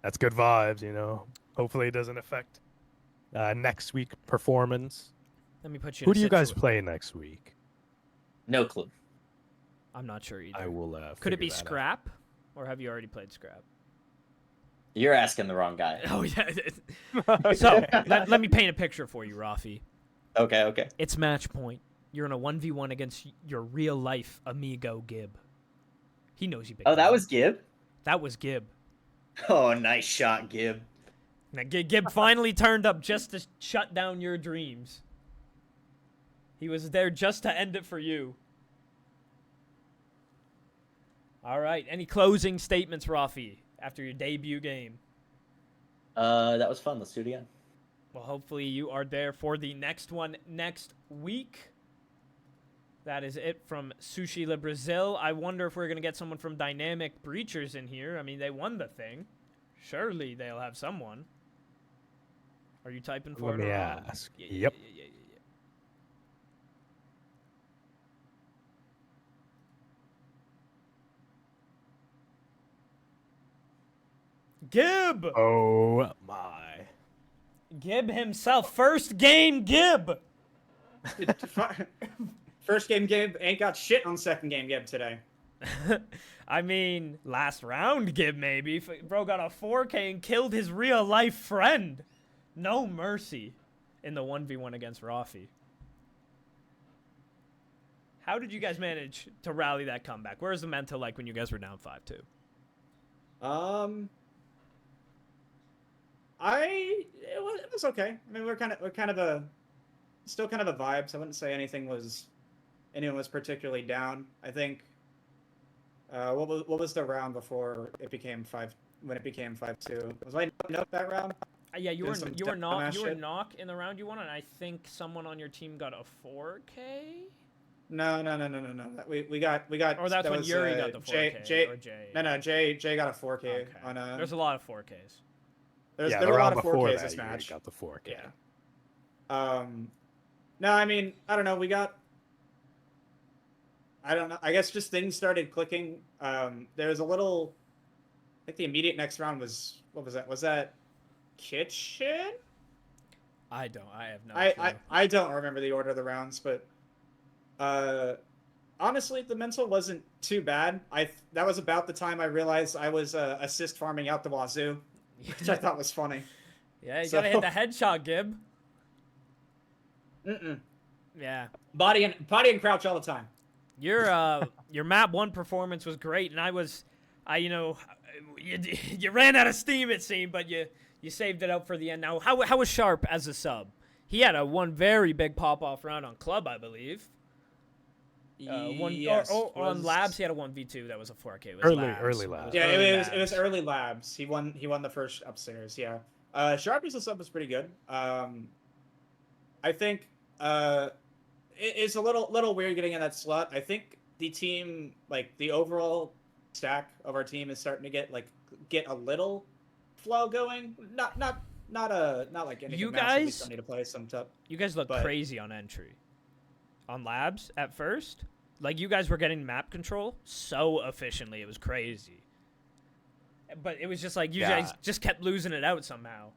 That's good vibes, you know. Hopefully it doesn't affect next week performance. Let me put you. Who in do a you guys situa- play next week? No clue. I'm not sure either. I will. Could it be figure that out. Scrap, or have you already played Scrap? You're asking the wrong guy. Oh yeah. So let me paint a picture for you, Rafi. Okay. It's match point. You're in a 1v1 against your real life amigo Gib. He knows you. Big Oh, that time. was Gib? That was Gib. Oh, nice shot, Gib. Now, Gib finally turned up just to shut down your dreams. He was there just to end it for you. All right. Any closing statements, Rafi, after your debut game? That was fun. Let's do it again. Well, hopefully you are there for the next one next week. That is it from Sushi Le Brasil. I wonder if we're going to get someone from Dynamic Breachers in here. I mean, they won the thing. Surely they'll have someone. Are you typing for Let it? me or- ask. Yeah, Yep. yeah. Gib! Oh my. Gib himself. First game, Gib! First game Gib ain't got shit on second game Gib today. I mean, last round, Gib, maybe. Bro got a 4K and killed his real life friend. No mercy in the 1v1 against Rafi. How did you guys manage to rally that comeback? Where's the mental like when you guys were down 5-2? It was okay. I mean, we're kind of still kind of the vibes. I wouldn't say anyone was particularly down. I think what was the round before it became 5 when it became 5-2? Was I no that round? Yeah, you Doing some were dumbass shit? knock in the round you won, and I think someone on your team got a 4K. No. We got. Or that's that when was, Yuri got the 4K. Jay. Or Jay. No. Jay got a 4K Okay. on a. There's a lot of 4Ks. There the were a round lot of before 4Ks that, this you match. got the 4K. Yeah. No, I mean, I don't know. I don't know. I guess just things started clicking. There was a little. I think the immediate next round was what was that? Was that Kitchen? I have no clue. I don't remember the order of the rounds, but honestly, the mental wasn't too bad. That was about the time I realized I was assist farming out the wazoo, which I thought was funny. Yeah, you So- gotta hit the headshot, Gib. Mm-mm. Yeah. Body and crouch all the time. Your map 1 performance was great, and you ran out of steam, it seemed, but you saved it up for the end. Now, how was Sharp as a sub? He had one very big pop-off round on Club, I believe. Yes, on Labs, he had a 1v2 that was a 4K. It was Early Labs. It was Yeah, early it was Labs. early labs. He won the first upstairs. Yeah. Sharp as a sub was pretty good. I think it's a little weird getting in that slot. I think the team, like the overall stack of our team, is starting to get a little flow going. Not like anything. You massive. We guys- still need to play some stuff. You guys look But- crazy on entry. On Labs, at first. Like, you guys were getting map control so efficiently. It was crazy. But it was just like, you guys just kept losing it out somehow.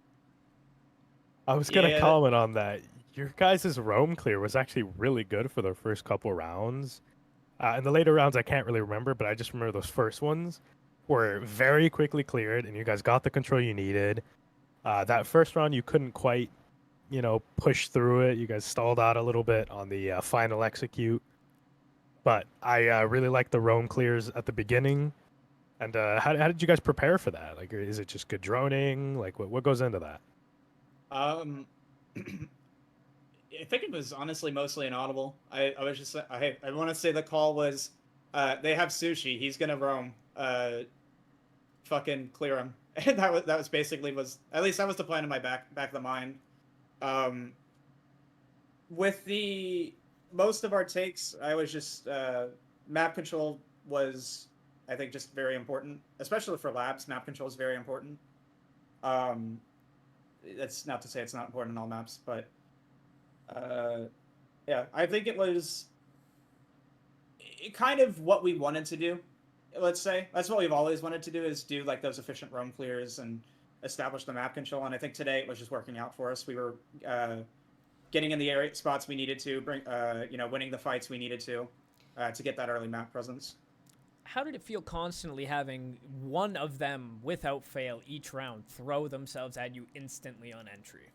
I was gonna Yeah. comment on that. Your guys' roam clear was actually really good for the first couple rounds. In the later rounds, I can't really remember, but I just remember those first ones were very quickly cleared, and you guys got the control you needed. That first round, you couldn't quite, push through it. You guys stalled out a little bit on the final execute. But I really liked the roam clears at the beginning. And how did you guys prepare for that? Like, is it just good droning? Like, what goes into that? I think it was honestly mostly inaudible. I was just I want to say the call was they have Sushi. He's gonna roam. Fucking clear him. And that was basically at least that was the plan in my back of the mind. With the most of our takes, I was just map control was, I think, just very important, especially for labs. Map control is very important. That's not to say it's not important in all maps, but yeah, I think it was kind of what we wanted to do. Let's say that's what we've always wanted to do, is do like those efficient roam clears and establish the map control. And I think today it was just working out for us. We were getting in the area spots we needed to, winning the fights we needed to get that early map presence. How did it feel constantly having one of them, without fail, each round throw themselves at you instantly on entry?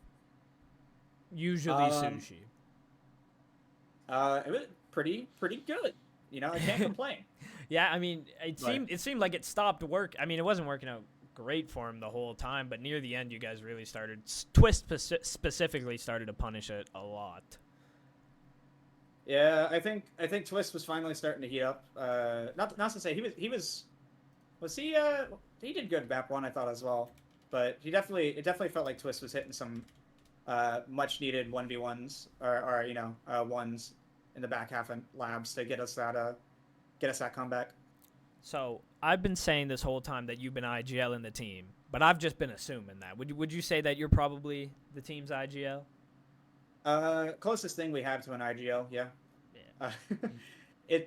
Usually Sushi. It was pretty good. I can't complain. Yeah, I mean, it seemed like it stopped work. I mean, it wasn't working out great for him the whole time, but near the end, you guys really started. Twist specifically started to punish it a lot. Yeah, I think Twist was finally starting to heat up. Not to say he did good map 1, I thought, as well, but it definitely felt like Twist was hitting some much needed 1v1s or ones in the back half of labs to get us that comeback. So I've been saying this whole time that you've been IGL in the team, but I've just been assuming that. Would you say that you're probably the team's IGL? Closest thing we have to an IGL, yeah. Yeah.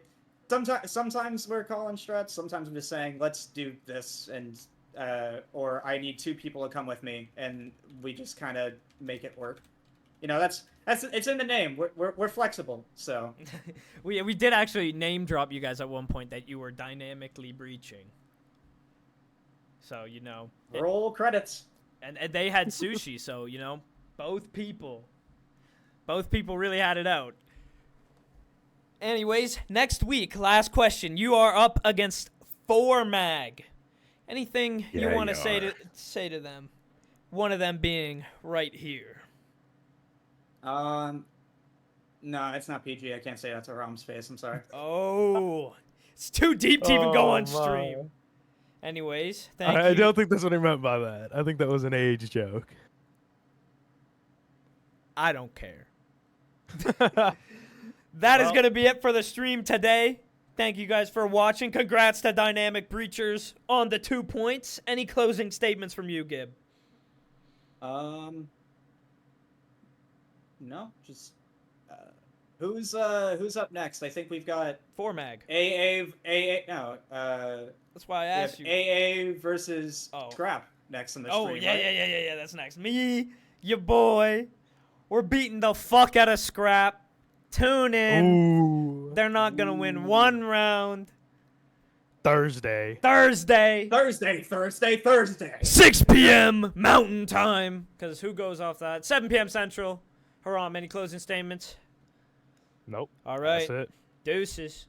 Sometimes we're calling strats. Sometimes I'm just saying, let's do this, and or I need 2 people to come with me, and we just kind of make it work. That's it's in the name. We're flexible, so. we did actually name drop you guys at one point that you were dynamically breaching. So Roll credits. And they had Sushi, so both people really had it out. Anyways, next week, last question. You are up against 4mag. Anything you want to say to them? One of them being right here. No, it's not PG. I can't say that to Rom's face. I'm sorry. Oh, it's too deep to even go on stream. Anyways, thank you. I don't think that's what he meant by that. I think that was an age joke. I don't care. That is going to be it for the stream today. Thank you guys for watching. Congrats to Dynamic Breachers on the 2 points. Any closing statements from you, Gib? No, just who's up next? I think we've got 4mag. That's why I asked you. AA versus Scrap next in the stream. Oh, yeah, right? yeah, that's next. Me, your boy, we're beating the fuck out of Scrap. Tune in. Ooh. They're not gonna win one round. Thursday. Thursday, Thursday. 6 p.m. Mountain Time. Because who goes off that? 7 p.m. Central. Haram, any closing statements? Nope. All right. That's it. Deuces.